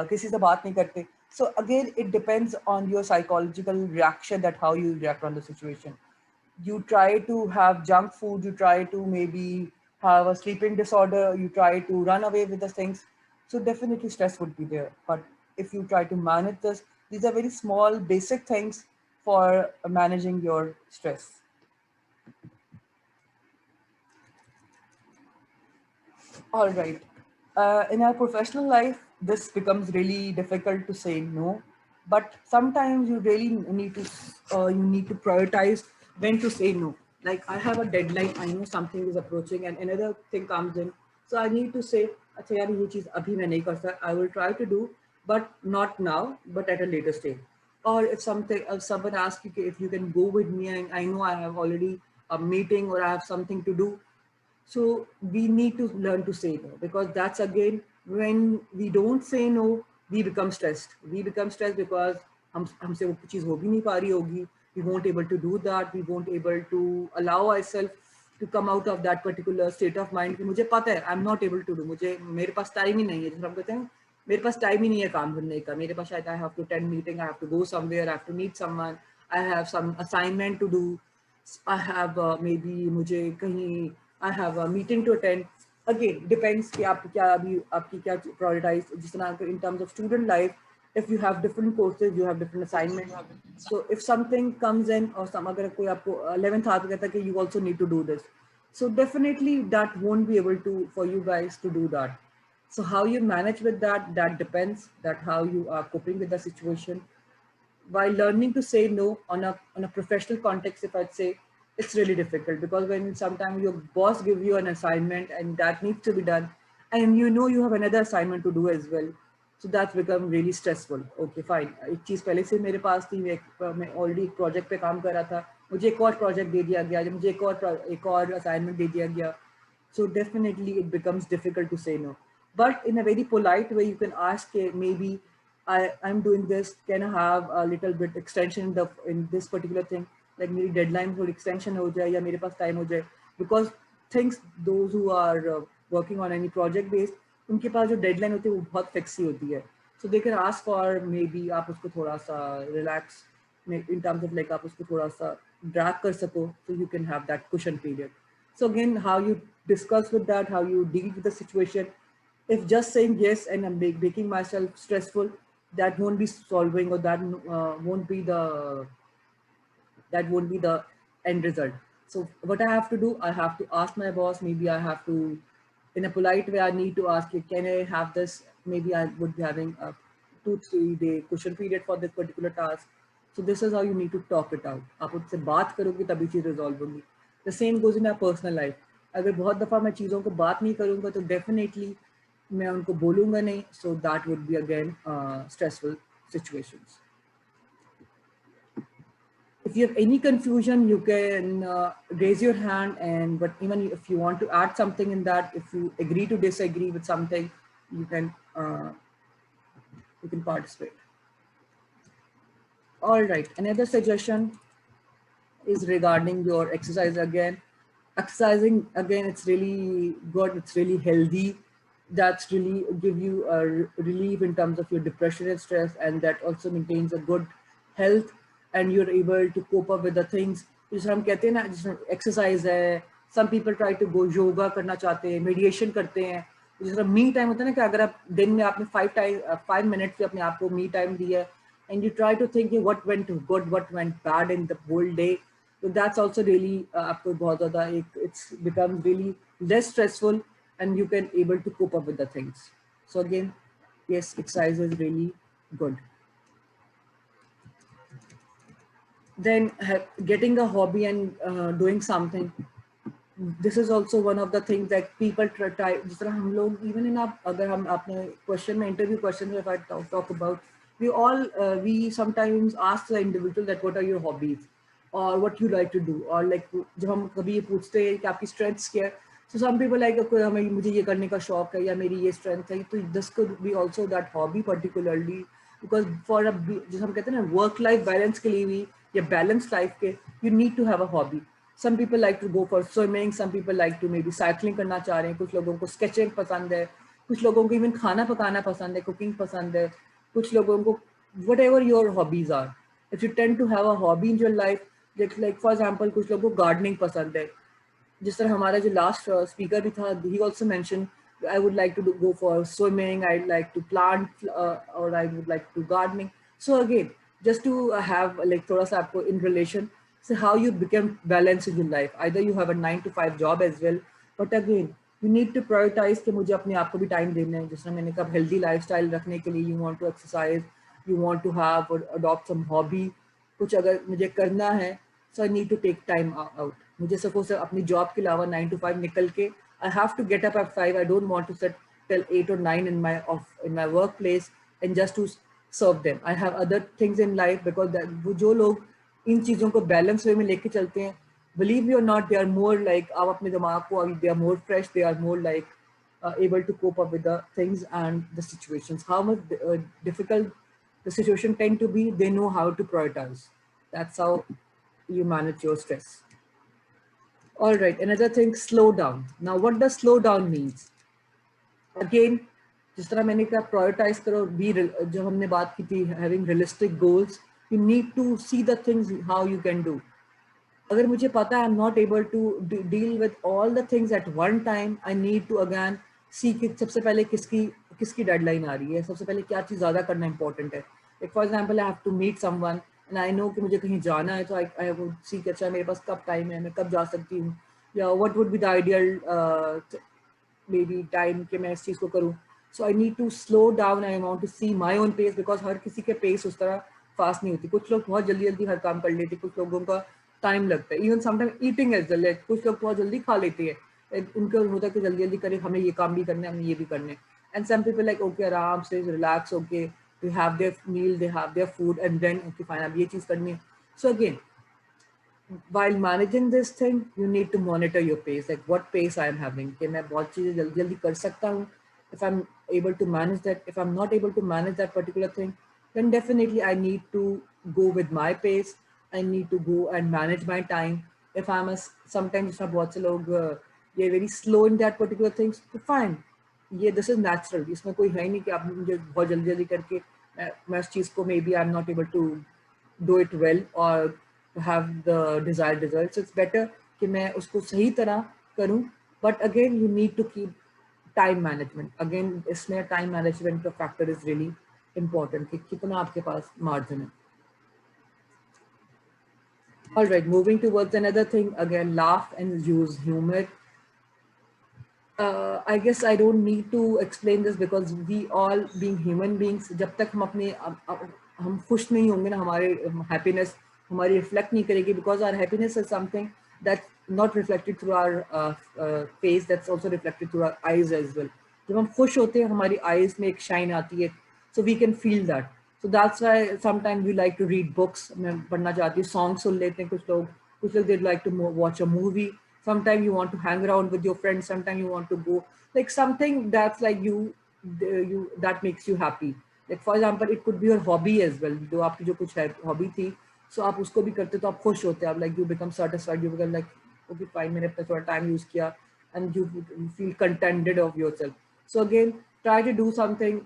किसी से बात नहीं करते. So again, it depends on your psychological reaction, that how you react on the situation. You try to have junk food, you try to maybe have a sleeping disorder, you try to run away with the things. So definitely stress would be there. But if you try to manage this, these are very small basic things for managing your stress. All right. In our professional life, this becomes really difficult to say no, but sometimes you really need to prioritize when to say no. Like I have a deadline, I know something is approaching, and another thing comes in, so I need to say, "अच्छा यार ये चीज़ अभी मैं नहीं कर सकता. I will try to do, but not now, but at a later stage." Or if someone asks you if you can go with me, and I know I have already a meeting or I have something to do, so we need to learn to say no, because that's again, when we don't say no, we become stressed. We become stressed because हमसे वो चीज़ हो भी नहीं पा रही होगी. We won't able to do that. We won't able to allow ourselves to come out of that particular state of mind कि मुझे पता है I'm not able to do. मुझे मेरे पास टाइम ही नहीं है. जैसे हम कहते हैं मेरे पास टाइम ही नहीं है काम करने का. मेरे पास शायद I have to attend meeting, I have to go somewhere, I have to meet someone, I have some assignment to do. I have maybe मुझे कहीं I have a meeting to attend. Again, depends कि आप क्या अभी आपकी क्या prioritize. जिस तरह in terms of student life, if you have different courses, you have different assignments. So if something comes in, or some अगर कोई आपको 11th आते कहता है कि you also need to do this, so definitely that won't be able to for you guys to do that. So how you manage with that, that depends, that how you are coping with the situation. While learning to say no on a professional context, if I'd say, it's really difficult, because when sometimes your boss gives you an assignment and that needs to be done, and you know you have another assignment to do as well, so that's become really stressful. Okay, fine, एक चीज पहले से मेरे पास थी, मैं already एक project पे काम कर रहा था, मुझे एक और project दे दिया गया, मुझे एक और assignment दे दिया गया. So definitely it becomes difficult to say no. But in a very polite way, you can ask, maybe I'm doing this, can I have a little bit extension in this particular thing? Like मेरी deadline for extension हो जाए या मेरे पास time हो जाए. Because things, those who are working on any project based, उनके पास जो deadline होती है वो बहुत fix ही होती है. So they can ask for maybe आप उसको थोड़ा सा relax in terms of like आप उसको थोड़ा सा drag कर सको, so you can have that cushion period. So again, how you discuss with that, how you deal with the situation. If just saying yes and I'm making myself stressful, that won't be solving, or that won't be the end result. So what I have to do, I have to ask my boss. Maybe I have to, in a polite way, I need to ask you, can I have this? Maybe I would be having a 2-3 day cushion period for this particular task. So this is how you need to talk it out. आप उससे बात करोगे तभी चीज़ resolve होगी. The same goes in our personal life. अगर बहुत दफ़ा मैं चीज़ों को बात नहीं करूँगा तो definitely मैं उनको बोलूँगा नहीं. So that would be again stressful situations. If you have any confusion, you can raise your hand, and but even if you want to add something in that, if you agree to disagree with something, you can participate. All right, another suggestion is regarding your exercise again. Exercising again, it's really good, it's really healthy. That's really give you a relief in terms of your depression and stress, and that also maintains a good health, and you're able to cope up with the things. जैसे हम कहते हैं ना, जैसे exercise है, some people try to go yoga करना चाहते हैं, meditation करते हैं. जिस तरह me time होता है ना, कि अगर आप दिन में आपने 5 minutes पे अपने आप को me time दिया, and you try to think what went good, what went bad in the whole day. So that's also really आपको बहुत ज़्यादा it's become really less stressful, and you can able to cope up with the things. So again, yes, exercise is really good. Then getting a hobby and doing something. This is also one of the things that people try. जिस तरह हम लोग even in आप अगर हम आपने question में interview question if I talk about, we sometimes ask the individual that what are your hobbies or what you like to do, or like जब हम कभी ये पूछते हैं कि आपकी strengths क्या है, so some people like कोई हमें मुझे ये करने का शौक है या मेरी ये strength है, तो this could be also that hobby particularly, because for जैसे हम कहते हैं ना work life balance के लिए भी या balanced life के, you need to have a hobby. some people like to go for swimming, some people like to maybe cycling करना चाह रहे हैं, कुछ लोगों को sketching पसंद है, कुछ लोगों को even खाना पकाना पसंद है, cooking पसंद है, कुछ लोगों को whatever your hobbies are. If you tend to have a hobby in your life, like for example कुछ लोगों को gardening पसंद है, जिस तरह हमारा जो लास्ट स्पीकर भी था, he also mentioned I would like to go for swimming, I'd like to plant or I would like to gardening. So again, just to have like थोड़ा सा आपको in relation, so how you become balanced in your life. Either you have a 9 to 5 job as well, but again you need to prioritize कि मुझे अपने आप को भी time देना है. जिस तरह मैंने कहा हेल्दी लाइफस्टाइल रखने के लिए you want to exercise, you want to have or adopt some hobby, कुछ अगर मुझे करना है, so I need to take time out. मुझे सपोज अपनी जॉब के अलावा 9 to 5 निकल के I have to get up at 5. I don't want to sit till 8 or 9 in my workplace and just to serve them. I have other things in life because वो जो लोग इन चीज़ों को बैलेंस वे में लेके चलते हैं, believe me or not, they are more like आप अपने दिमाग को they are more fresh, they are more like able to cope up with the things and the situations. How much difficult the situation tend to be, they know how to prioritize. That's how you manage your stress. All right, another thing, slow down. Now, what does slow down means? Again, जिस तरह मैंने कहा prioritize करो, जब हमने बात की थी having realistic goals, you need to see the things how you can do. अगर मुझे पता है I'm not able to deal with all the things at one time, I need to again see कि सबसे पहले किसकी deadline आ रही है, सबसे पहले क्या चीज़ ज़्यादा करना important है. Like for example, I have to meet someone and I know कि मुझे कहीं जाना है, तो I would see कि अच्छा मेरे पास कब time है, मैं कब जा सकती हूँ, या what would be the ideal maybe time कि मैं इस चीज़ को करूँ. So I need to slow down. I want to see my own pace because हर किसी के pace उस तरह fast नहीं होती. कुछ लोग बहुत जल्दी हर काम कर लेते, कुछ लोगों का टाइम लगता है. Even sometimes eating as well. कुछ लोग बहुत जल्दी खा लेते हैं, उनको होता है कि जल्दी करें, हमें ये काम भी करना है, हमें ये भी करना है. And some people like okay आराम से relax, okay they have their meal, they have their food and then okay fine अब ये चीज़ करनी है. So again, while managing this thing, you need to monitor your pace, like what pace I am having. कि मैं बहुत चीज़ें जल्दी कर सकता हूँ. If I'm able to manage that, if I'm not able to manage that particular thing, then definitely I need to go with my pace. I need to go and manage my time. If I'm sometimes बहुत से लोग ये very slow in that particular things, तो fine. ये this is natural. इसमें कोई है नहीं कि आप मुझे बहुत जल्दी करके मैं उस चीज़ को maybe I'm not able to do it well or have the desired results. It's better कि मैं उसको सही तरह करूँ. But again, you need to keep time management. Again, इसमें time management का factor is really important कि कितना आपके पास margin है. All right, moving towards another thing. Again, laugh and use humor. I guess I don't need to explain this because we all being human beings, जब तक हम खुश नहीं होंगे ना, हमारे happiness हमारी reflect नहीं करेगी, because our happiness is something that's not reflected through our face, that's also reflected through our eyes as well. जब हम खुश होते हैं हमारी eyes में एक shine आती है, so we can feel that. So that's why sometimes we like to read books. मैं पढ़ना चाहती हूँ, songs सुन लेते हैं कुछ लोग they'd like to watch a movie. Sometimes you want to hang around with your friends. Sometimes you want to go like something that's like you that makes you happy. Like for example, it could be your hobby as well. जो आपकी जो कुछ है hobby थी, so आप उसको भी करते तो आप खुश होते हैं. आप like you become satisfied. You become like okay fine, मैंने अपना थोड़ा time use किया, and you feel contented of yourself. So again, try to do something.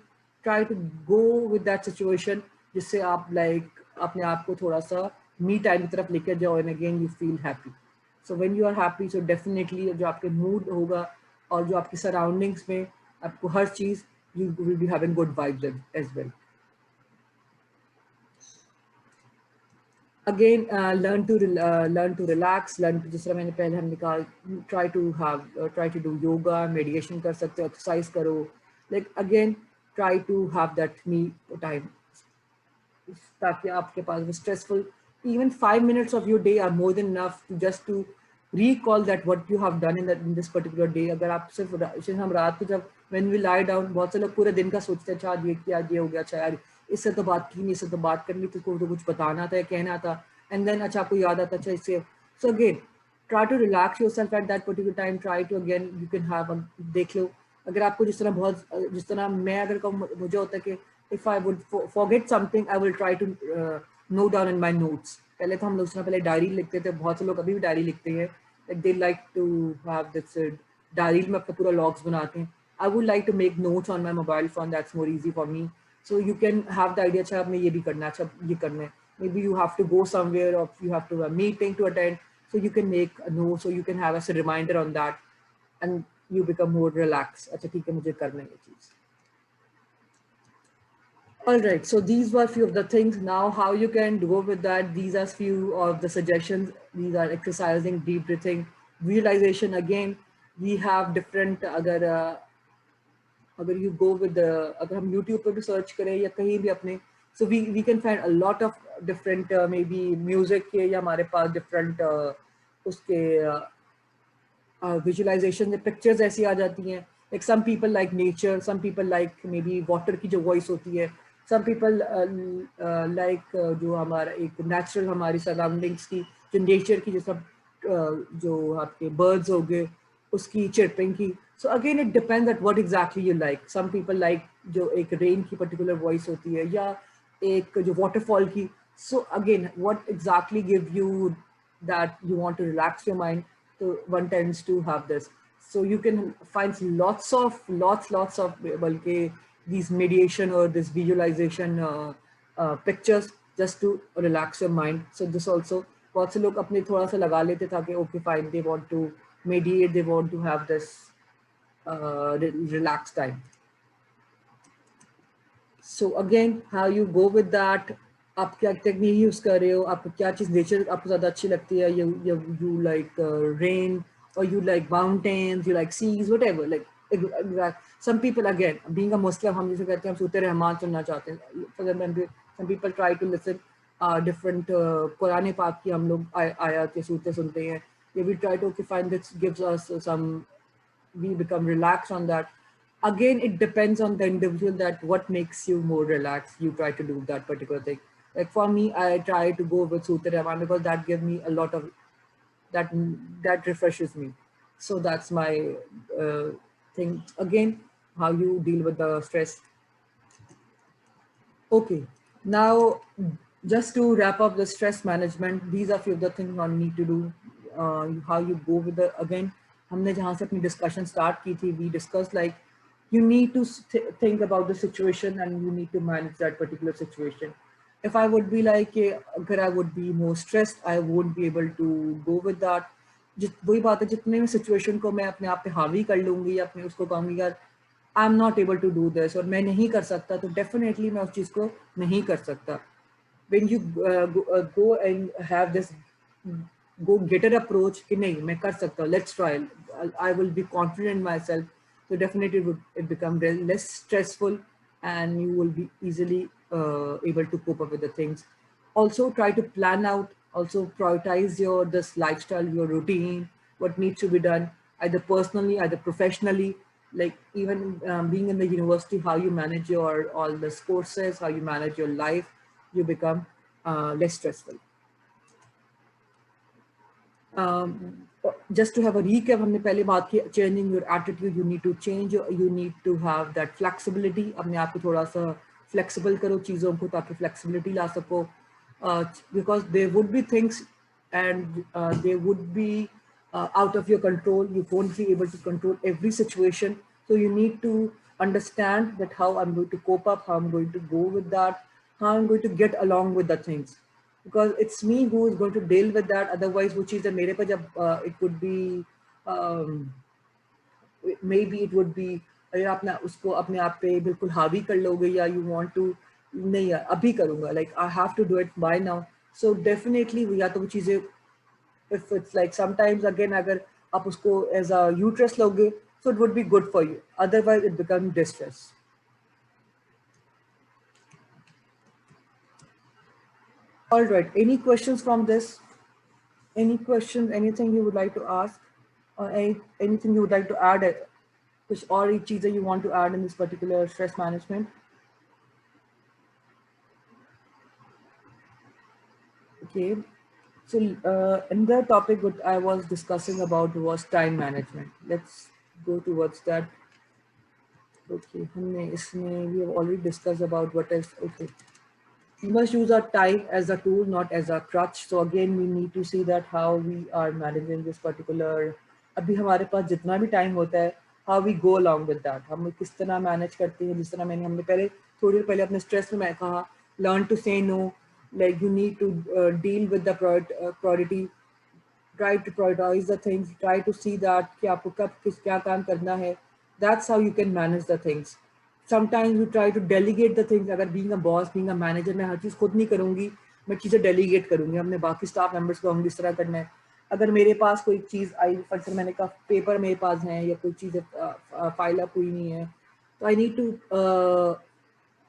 Try to go with that situation जिससे आप like अपने आप को थोड़ा सा me time की तरफ लेकर जाओ, and again you feel happy. So when you are happy, so definitely जो आपके mood होगा और जो आपकी surroundings में आपको हर चीज़, you will be having good vibes as well. Again, learn to relax. Learn to, जिस तरह मैंने पहले हमने कहा, try to do yoga, meditation कर सकते हो, exercise करो. Like again, try to have that me time. ताकि आपके पास stressful, even 5 minutes of your day are more than enough to just to recall that what you have done in this particular day. अगर आप सिर्फ हम रात को जब when we lie down, बहुत से लोग पूरे दिन का सोचते हैं, अच्छा ये किया, ये हो गया, अच्छा यार इससे तो बात की नहीं, इससे तो बात करनी थी, तो कुछ बताना था या कहना था, and then अच्छा आपको याद आता, अच्छा इससे. So again, try to relax yourself at that particular time. Try to again, you can have देख लो. अगर आपको जिस तरह मैं अगर मुझे होता है कि if I would forget something, I will try to note down in my notes. पहले तो हम लोग पहले डायरी लिखते थे, बहुत से लोग अभी भी डायरी लिखते हैं, like they like to have this diary में अपना पूरा लॉग्स बनाते हैं. I would like to make notes on my mobile phone. That's more easy for me. So you can have the idea, अच्छा आपने ये भी करना है, अच्छा ये करना है. Maybe you have to go somewhere or you have to have a meeting to attend. So you can make a note, so you can have as a reminder on that, and you become more relaxed. अच्छा ठीक है मुझे करना है ये चीज़. All right, so these were few of the things. Now how you can go with that, these are few of the suggestions. These are exercising, deep breathing, visualization. Again, we have different, अगर you go with the, अगर हम YouTube पे भी search करें या कहीं भी अपने, so we can find a lot of different maybe music के, या हमारे पास different उसके visualization में pictures ऐसी आ जाती हैं. Like some people like nature, some people like maybe water की जो voice होती है, some people like जो हमारा एक natural हमारी surroundings की, जो nature की जो सब जो आपके birds हो गए उसकी chirping की. So again it depends at what exactly you like. Some people like जो एक rain की particular voice होती है, या एक जो waterfall की. So again, what exactly give you that you want to relax your mind, so one tends to have this. So you can find lots of balki these mediation or this visualization pictures just to relax your mind. So this also, बहुत से लोग अपने थोड़ा सा लगा लेते ताकि okay fine, they want to mediate, they want to have this relaxed time. So again, how you go with that, आप क्या टेक्निक यूज कर रहे हो, आपको क्या चीज़ नेचर आपको ज़्यादा अच्छी लगती है, you like rain, or you like mountains, you like seas, whatever. Like some people, again, being a Muslim, हम जैसे कहते हैं हम सूते रहमान सुनना चाहते हैं. For example, some people try to listen different Quran पाक की हम लोग आयत या सूते सुनते हैं. We try to find this gives us some, we become relaxed on that. Again, it depends on the individual that what makes you more relaxed. You try to do that particular thing. Like for me, I try to go with Sutta Rahman because that gives me a lot of that refreshes me. So that's my thing. Again, how you deal with the stress. Okay, now just to wrap up the stress management, these are few of the things one need to do. How you go with the, again, हमने जहाँ से अपनी discussion start की थी, we discussed like you need to think about the situation and you need to manage that particular situation. If I would be like, अगर I would be more stressed, I won't be able to go with that. वही बात है, जितने में situation को मैं अपने आप पे हावी कर लूँगी या अपने उसको कहूँगी यार I am not able to do this और मैं नहीं कर सकता, तो डेफिनेटली मैं उस चीज़ को नहीं कर सकता. When you go and have this go getter approach कि नहीं मैं कर सकता हूँ, let's try, I will be confident in myself, so definitely it become less stressful and you will be easily able to cope up with the things. Also try to plan out, also prioritize your this lifestyle, your routine, what needs to be done either personally, either professionally. Like even being in the university, how you manage your all the courses, how you manage your life, you become less stressful. Just to have a recap, हमने पहले बात की changing your attitude, you need to change, you need to have that flexibility. अपने आप को थोड़ा सा flexible करो चीज़ों को ताकि flexibility ला सको. Because there would be things and they would be out of your control. You won't be able to control every situation. So you need to understand that how I'm going to cope up, how I'm going to go with that, how I'm going to get along with the things. Because it's me who is going to deal with that. Otherwise, which is the mere pa jab, it would be, maybe it would be, अगर आपने उसको अपने आप पे बिल्कुल हावी कर लोगे या you want to नहीं अभी करूँगा, like I have to do it by now. So definitely या तो वो चीज़ें, if it's like sometimes again अगर आप उसको as a uterus लोगे, so it would be good for you. Otherwise it becomes distress. All right, any questions from this? Any questions, anything you would like to ask, or anything you would like to add, or any चीज़ें you want to add in this particular stress management? Okay, so another topic what I was discussing about was time management. Let's go towards that. Okay, हमने इसमें we have already discussed about what is, okay. We must use our time as a tool, not as a crutch. So again, we need to see that how we are managing this particular. अभी हमारे पास जितना भी time होता है, how we go along with that. हम किस तरह manage करते हैं, जिस तरह हमने पहले थोड़ी देर पहले अपने stress में मैं कहा, learn to say no. Like you need to deal with the priority. Try to prioritize the things. Try to see that कि आपको कब किस क्या काम करना है. That's how you can manage the things. Sometimes you try to delegate the things. अगर being a boss, being a manager, मैं हर चीज़ खुद नहीं करूँगी, मैं चीज़ें delegate करूँगी. हमने बाकी staff members को हम इस तरह करना है. अगर मेरे पास कोई चीज़ आई, फॉर एग्जाम्पल मैंने कहा पेपर मेरे पास है या कोई चीज़ फाइल अप हुई नहीं है, तो I need to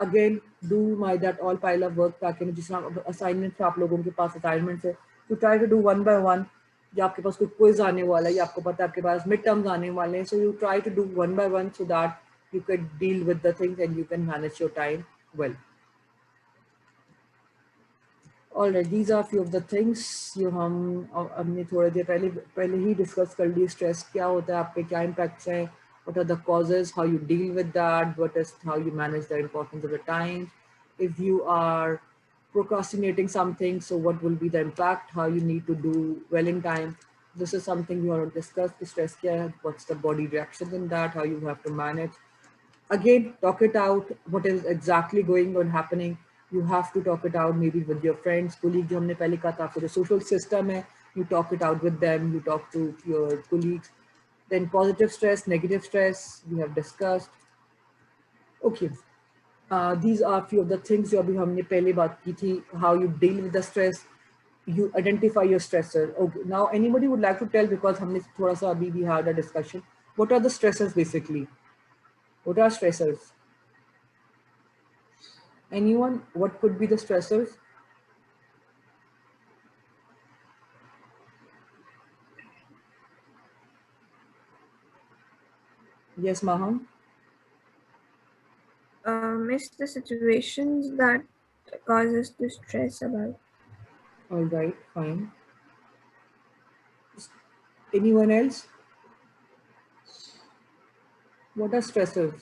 again do my that all pile of work, ताकि जिस तरह असाइनमेंट्स आप लोगों के पास असाइनमेंट्स है, to try to do one by one. या आपके पास कोई क्विज आने वाला है या आपको पता है आपके पास मिड टर्म्स आने वाले हैं, so you try to do one by one so that you can deal with the things and you can manage your time well. Alright, these are few of the things जो हमने थोड़ी देर पहले ही discuss कर ली. Stress क्या होता है, आप पे क्या इम्पैक्ट्स हैं, what are the causes, how you deal with that, how you manage the importance of the time. If you are procrastinating something, so what will be the impact, how you need to do well in time. This is something we want to discuss. The stress क्या है, what's the body reaction in that, how you have to manage. Again, talk it out, what is exactly going on happening. You have to talk it out maybe with your friends, colleagues. जो हमने पहले कहा था, आपको जो social system है, you talk it out with them, you talk to your colleagues. Then positive stress, negative stress, we have discussed. Okay, these are few of the things जो अभी हमने पहले बात की थी, how you deal with the stress, you identify your stressor. Okay, now anybody would like to tell, because हमने थोड़ा सा अभी we had a discussion, what are the stressors basically? What are stressors? Anyone? What could be the stressors? Yes, Maham. It's the situations that cause us to stress about. All right, fine. Anyone else? What are stressors?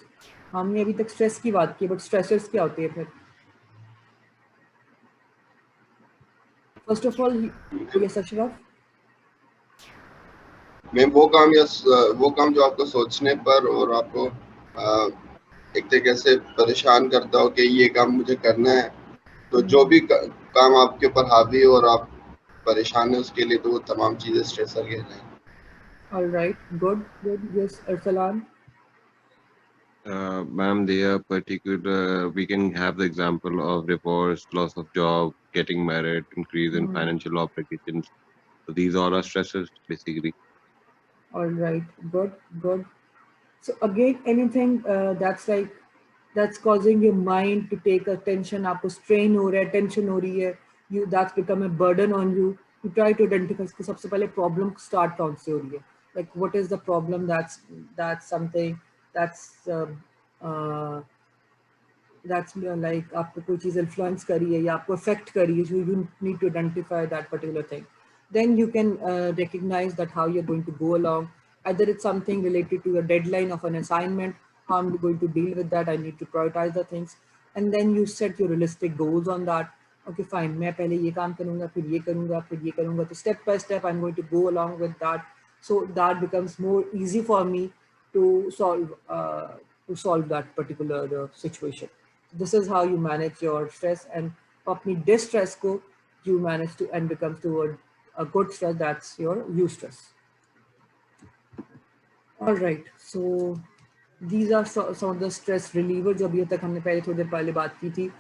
हमने अभी तक stress की बात की, but stressors क्या होते हैं फिर? First of all, yes, Ashraf. मैं वो काम जो आपको सोचने पर और आपको एक तरीके से परेशान करता हो कि ये काम मुझे करना है, तो जो भी काम आपके ऊपर हावी है और आप परेशान है उसके लिए, तो वो तमाम चीजें stressor कहलाएंगी. All right, good. Yes, Arsalan. Ma'am, they are particular. We can have the example of divorce, loss of job, getting married, increase in financial obligations. So these all are stresses, basically. All right, good. So again, anything that's causing your mind to take attention, आपको strain हो रहा है, tension हो रही है, that's become a burden on you. You try to identify कि सबसे पहले problem start कौन से हो रही है. Like what is the problem? That's something that's like आपको कोई चीज़ influence करी है या आपको affect करी है. You need to identify that particular thing. Then you can recognize that how you're going to go along. Either it's something related to a deadline of an assignment, how I'm going to deal with that, I need to prioritize the things. And then you set your realistic goals on that. Okay, fine, मैं पहले ये काम करूँगा, फिर ये करूँगा, फिर ये करूँगा. तो step by step, I'm going to go along with that. So that becomes more easy for me to solve that particular situation. This is how you manage your stress, and अपनी distress को you manage to and becomes toward a good stress. That's your eustress. All right, so these are some of the stress relievers जो अभी तक हमने थोड़ी देर पहले बात की थी.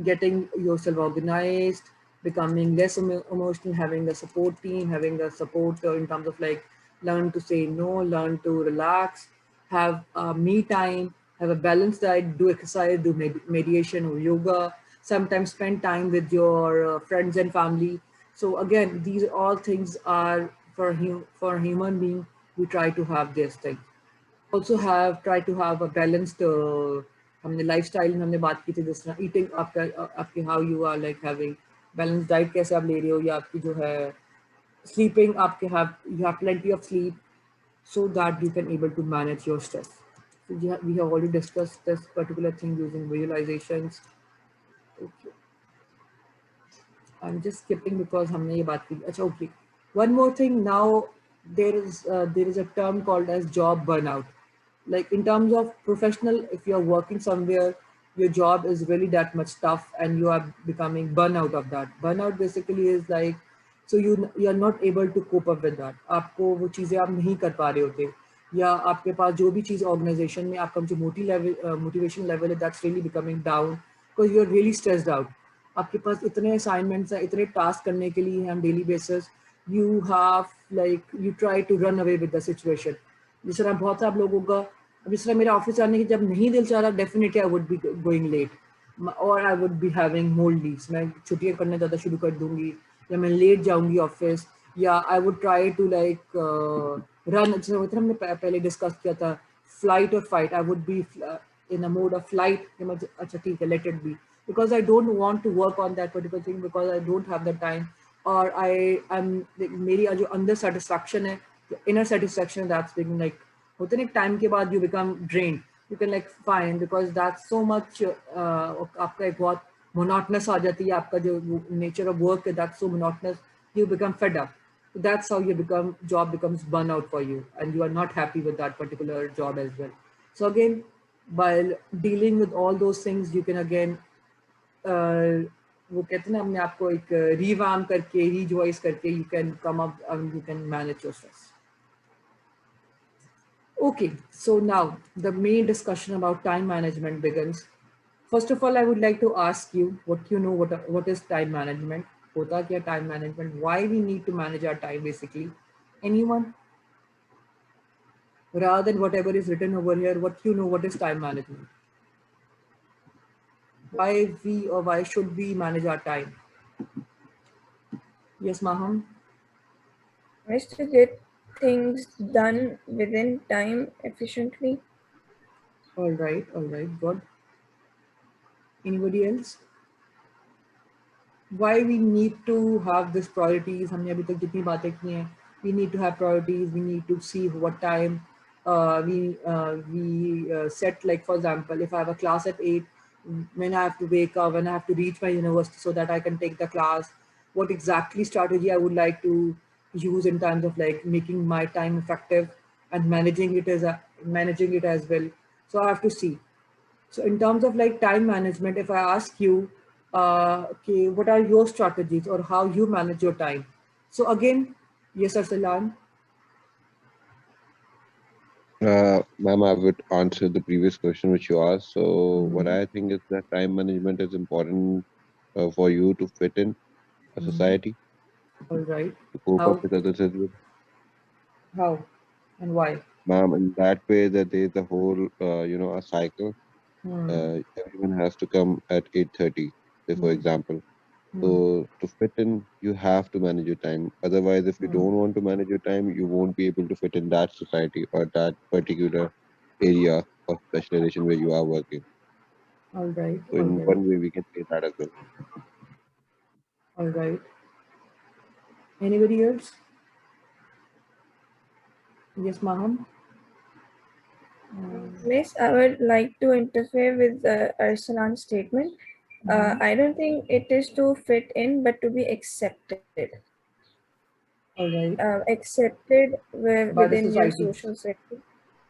Getting yourself organized, becoming less emotional, having a support team, having a support in terms of like learn to say no, learn to relax, have me time, have a balanced diet, do exercise, do meditation or yoga, sometimes spend time with your friends and family. So again, these all things are for a human being. We try to have this thing. Also try to have a balanced हमने lifestyle में हमने बात की थी, जिस तरह eating आपके how you are like having balanced diet कैसे आप ले रहे हो, या आपकी जो है sleeping आपके you have plenty of sleep so that you can able to manage your stress. So we have already discussed this particular thing using visualizations. Okay. I'm just skipping because हमने ये बात की. अच्छा, okay. One more thing. Now there is a term called as job burnout. Like in terms of professional, if you're working somewhere, your job is really that much tough, and you are becoming burnout of that. Burnout basically is like, so you are not able to cope up with that. आपको वो चीज़ें आप नहीं कर पा रहे होते, या आपके पास जो भी चीज़ ऑर्गेनाइजेशन में आपका जो मोटिवेशन लेवल है, that's really becoming down because you are really stressed out. आपके पास इतने असाइनमेंट्स हैं, इतने टास्क करने के लिए हैं daily basis. You have like you try to run away with the situation. जिस तरह बहुत सारे लोगों का, जिस तरह मेरे ऑफिस आने की जब नहीं दिल चाह रहा, definitely I would be going late और I would be having more leaves. मैं छुट्टियाँ करना ज़्यादा शुरू कर दूंगी, या मैं लेट जाऊंगी ऑफिस, या I would try to like run. जैसे हमने पहले डिस्कस किया था, फ्लाइट और fight. I would be in a mode of flight. अच्छा ठीक है, let it be, because I don't want to work on that particular thing because I don't have the time, or I'm मेरी जो अंदर satisfaction है, the inner satisfaction, that's being like होते ना time के बाद you become drained. You can like fine because that's so much आपका एक बहुत monotonous आ जाती है, आपका जो nature of work है, that's so monotonous, you become fed up. So that's how job becomes burnout for you, and you are not happy with that particular job as well. So again, while dealing with all those things, you can again वो कहते हैं ना, अपने आप को एक revamp करके, rejoice करके, you can come up and you can manage your stress. Okay, so now the main discussion about time management begins. First of all, I would like to ask you what you know what is time management. होता क्या time management? Why we need to manage our time basically? Anyone? Rather than whatever is written over here, what you know, what is time management? Why we or why should we manage our time? Yes, Maham? Is to get things done within time efficiently. All right, good. Anybody else? Why we need to have these priorities? हमने अभी तक जितनी बातें की हैं, we need to have priorities. We need to see what time we set. Like for example, if I have a class at 8, when I have to wake up, when I have to reach my university so that I can take the class, what exactly strategy I would like to use in terms of like making my time effective and managing it as well. So I have to see. So in terms of like time management, if I ask you, okay, what are your strategies or how you manage your time? So again, yes, Arsalan. Ma'am, I would answer the previous question which you asked. So what I think is that time management is important for you to fit in a society, All right. to cope How? up with others as well. How? And why? Ma'am, in that way that there is a whole, a cycle. Everyone has to come at 8:30, say for example. So to fit in, you have to manage your time. Otherwise, if you don't want to manage your time, you won't be able to fit in that society or that particular area of specialization where you are working. All right. So All in right. one way, we can say that as well. All right. Anybody else? Yes, Maham. Miss, I would like to interfere with Arsalan's statement. I don't think it is to fit in, but to be accepted. All right. Accepted By the within your society. social circle.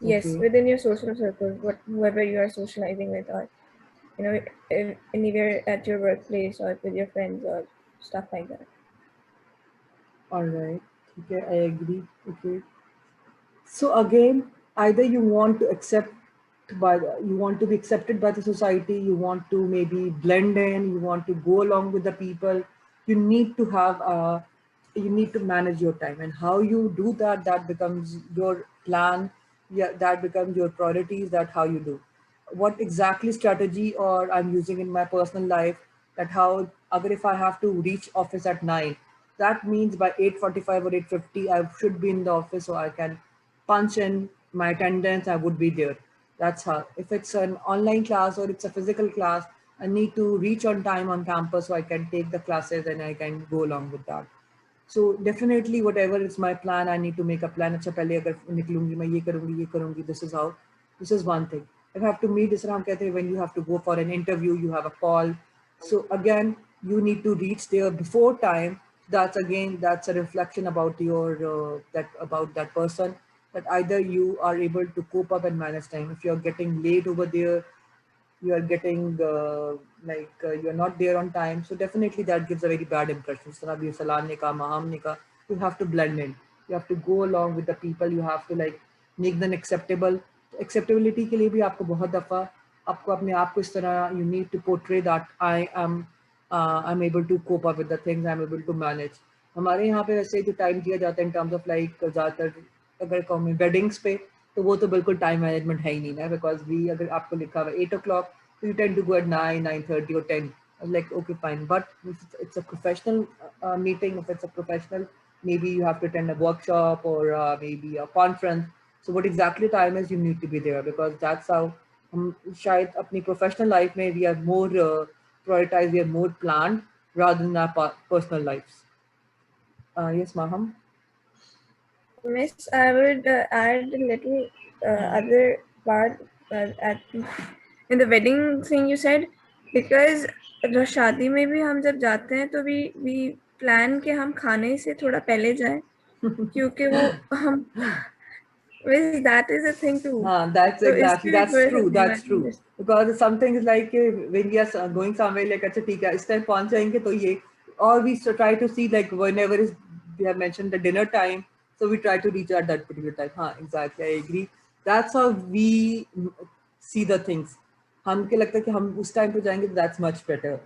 Yes, Okay. within your social circle, whoever you are socializing with, or anywhere at your workplace or with your friends or stuff like that. All right. Okay, I agree. Okay. So again, either you want to you want to be accepted by the society, you want to maybe blend in, you want to go along with the people, you need to you need to manage your time, and how you do that, that becomes your plan. Yeah, that becomes your priorities, that how you do. What exactly strategy or I'm using in my personal life, that how, agar if I have to reach office at 9, that means by 8:45 or 8:50, I should be in the office so I can punch in my attendance, I would be there. That's how. If it's an online class or it's a physical class, I need to reach on time on campus so I can take the classes and I can go along with that. So definitely whatever is my plan, I need to make a plan. अच्छा पहले अगर निकलूंगी मैं ये करूंगी, this is how, this is one thing. If I have to meet, जिस तरह हम कहते हैं, when you have to go for an interview, you have a call. So again, you need to reach there before time. That's a reflection about your about that person, that either you are able to cope up and manage time. If you're getting late over there, you are getting you're not there on time, so definitely that gives a very bad impression. So Nabi Salam ne kaha, Maham ne kaha, you have to blend in, you have to go along with the people, you have to like make them acceptable. Acceptability के लिए भी आपको बहुत दफ़ा आपको अपने आप को इस तरह you need to portray that I'm able to cope up with the things, I'm able to manage. हमारे यहाँ पे वैसे जो टाइम दिया जाता है in terms of like ज़्यादातर अगर कहूँ वेडिंग्स पे, तो वो तो बिल्कुल टाइम मैनेजमेंट है ही नहीं ना, बिकॉज वी अगर आपको लिखा हुआ 8 o'clock, तो you tend to go at 9, 9:30 or 10. Like okay fine, but if it's a professional meeting, if it's a professional, maybe you have to attend a workshop or maybe a conference. So what exactly time is you need to be there, because that's how शायद अपनी professional life में we are more prioritized, we are more planned rather than our personal lives. Yes, Maham. Miss, I would add a little other part in the wedding thing you said, because शादी में भी हम जब जाते हैं तो we plan कि हम खाने से थोड़ा पहले जाएं, क्योंकि वो हम that is a thing too. That's So exactly, इसकी भी that's थोड़ा true, सा that's ध्यान true. रखें। Because something is like when we are going somewhere, like अच्छा ठीक है इस टाइम पहुंच जाएंगे तो ये, or we try to see like whenever is we have mentioned the dinner time, so we try to reach at that particular time. हाँ exactly, I agree. That's how we see the things. हमको लगता है कि हम उस time पे जाएंगे, that's much better.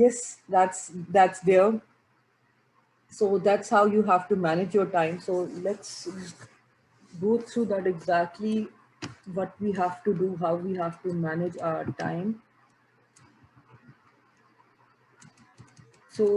Yes, that's there. So that's how you have to manage your time. So let's go through that exactly, what we have to do, how we have to manage our time. So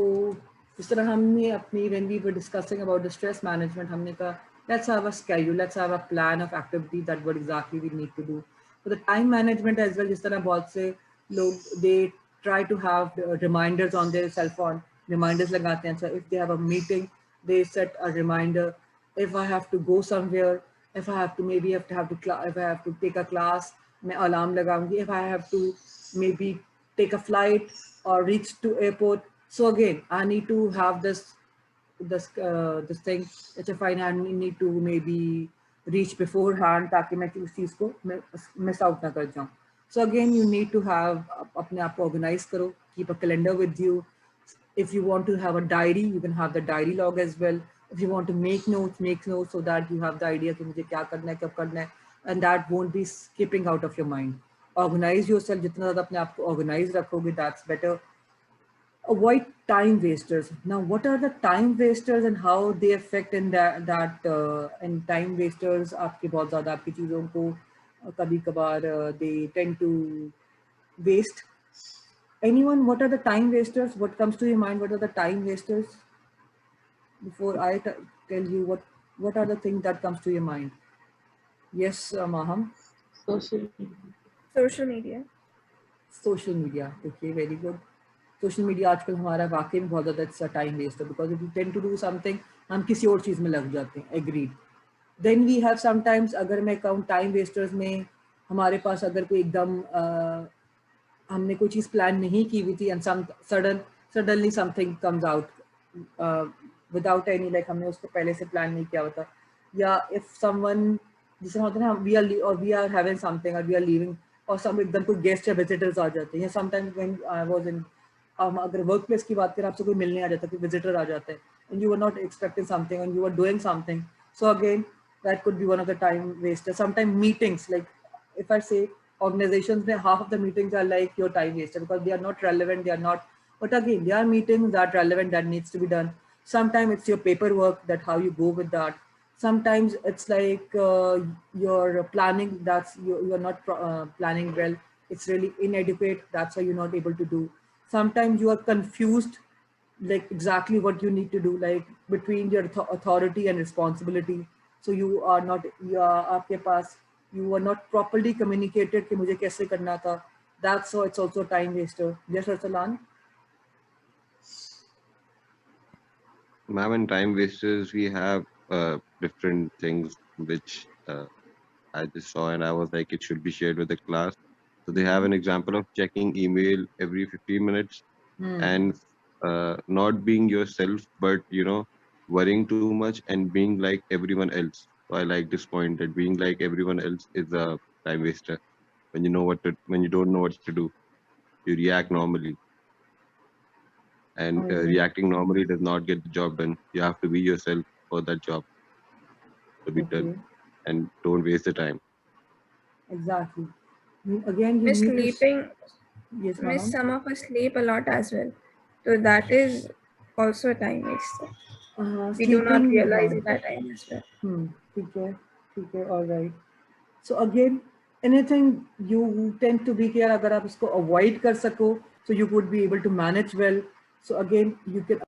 जिस तरह हमने अपनी when we were discussing about the stress management, हमने कहा let's have a schedule, let's have a plan of activity that what exactly we need to do. For the time management as well, जिस तरह बहुत से लोग they try to have reminders on their cell phone, reminders लगाते हैं. So if they have a meeting, they set a reminder. If I have to go somewhere, if I have to maybe have to if I have to take a class, मैं alarm लगाऊंगी. If I have to maybe take a flight or reach to airport, so again I need to have this thing, it's a fine, I need to maybe reach beforehand ताकि मैं उस चीज़ को miss out ना कर जाऊँ. So again you need to have अपने आप को organize करो, keep a calendar with you. If you want to have a diary, you can have the diary log as well. If you want to make notes so that you have the idea कि मुझे क्या करना है, कब करना है, and that won't be skipping out of your mind. Organize yourself, जितना ज़्यादा अपने आप को organize रखोगे, that's better. Avoid time wasters. Now, what are the time wasters and how they affect in that and time wasters आपके बहुत ज़्यादा आपकी चीज़ों को कभी कभार they tend to waste. Anyone, what are the time wasters? What comes to your mind? What are the time wasters? Before I tell you what are the things that comes to your mind? Yes, Maham. Social media. Social media. Okay, very good. Social media आजकल हमारा वाकई में बहुत ज़्यादा अच्छा time waste है, because if you tend to do something, हम किसी और चीज़ में लग जाते हैं. Agreed. Then we have sometimes, अगर मैं कहूँ टाइम वेस्टर्स में, हमारे पास अगर कोई एकदम हमने कोई चीज़ प्लान नहीं की हुई थी and suddenly something comes out without any like हमने उसको पहले से प्लान नहीं किया होता, या इफ समवन जिस तरह होता है ना वी आर हैविंग समथिंग और वी आर लीविंग, और सम एकदम कोई गेस्ट या विजिटर्स आ जाते हैं, या sometimes when I was in अगर वर्क प्लेस की बात करें, आपसे कोई मिलने आ जाता है, कोई विजिटर आ जाता है, and you are not expecting something and you are doing something. So again that could be one of the time waster. Sometime meetings, like if I say organizations, half of the meetings are like your time waster because they are not relevant, they are not, but again, they are meetings that relevant, that needs to be done. Sometimes it's your paperwork, that how you go with that. Sometimes it's like your planning, that's you're not planning well, it's really inadequate, that's why you're not able to do. Sometimes you are confused, like exactly what you need to do, like between your authority and responsibility. So you are not, आपके पास, you are not properly communicated कि मुझे कैसे करना था. That's so it's also a time waster. Yes, Arsalan? Ma'am, in time wasters, we have different things which I just saw and I was like, it should be shared with the class. So they have an example of checking email every 15 minutes and not being yourself, but worrying too much and being like everyone else. So I like this point that being like everyone else is a time waster. When you don't know what to do, you react normally, and All right. reacting normally does not get the job done. You have to be yourself for that job to be done, Okay. and don't waste the time. Exactly. Again, you Miss need to. sleeping, Yes, miss ma'am. some of us sleep a lot as well. So that is also a time waster. We do not Sleeping. realize it at time as well. ठीक है, ठीक है, all right. So again, anything you tend to be here, अगर आप इसको avoid कर सको, so you would be able to manage well. So again, you can.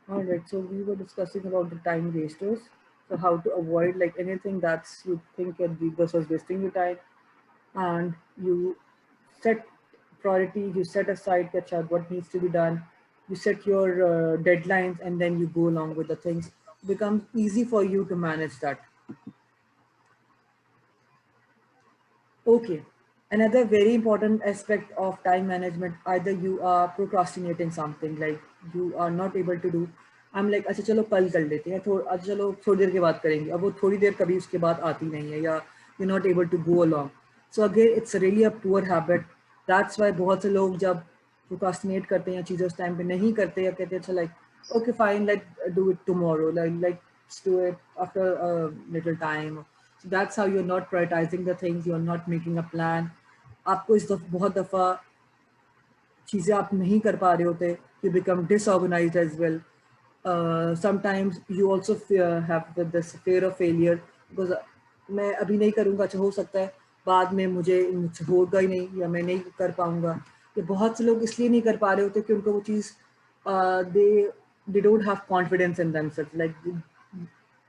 All right. So we were discussing about the time wasters. So how to avoid like anything that's you think that this was wasting your time, and you set priorities. You set aside that what needs to be done. You set your deadlines, and then you go along with the things. It becomes easy for you to manage that. Okay. Another very important aspect of time management, either you are procrastinating something, like you are not able to do. I'm like, अच्छा चलो कल कर लेते हैं, अच्छा चलो थोड़ी देर के बाद करेंगे, अब वो थोड़ी देर कभी उसके बाद आती नहीं है, या you're not able to go along. So again, it's really a poor habit. That's why बहुत से लोग जब procrastinate करते हैं या चीज़ें उस टाइम पे नहीं करते, या कहते हैं अच्छा like okay fine, let's do it tomorrow, like let's do it after a little time. So that's how you're not prioritizing the things, you're not making a plan. आपको बहुत दफ़ा चीज़ें आप नहीं कर पा रहे होते, you become disorganized as well. Sometimes you also have this fear of failure, because मैं अभी नहीं करूँगा, अच्छा हो सकता है बाद में मुझसे होगा ही नहीं, या मैं नहीं कर पाऊँगा. ये बहुत से लोग इसलिए नहीं कर पा रहे होते कि उनको वो चीज़ they don't have confidence in themselves, like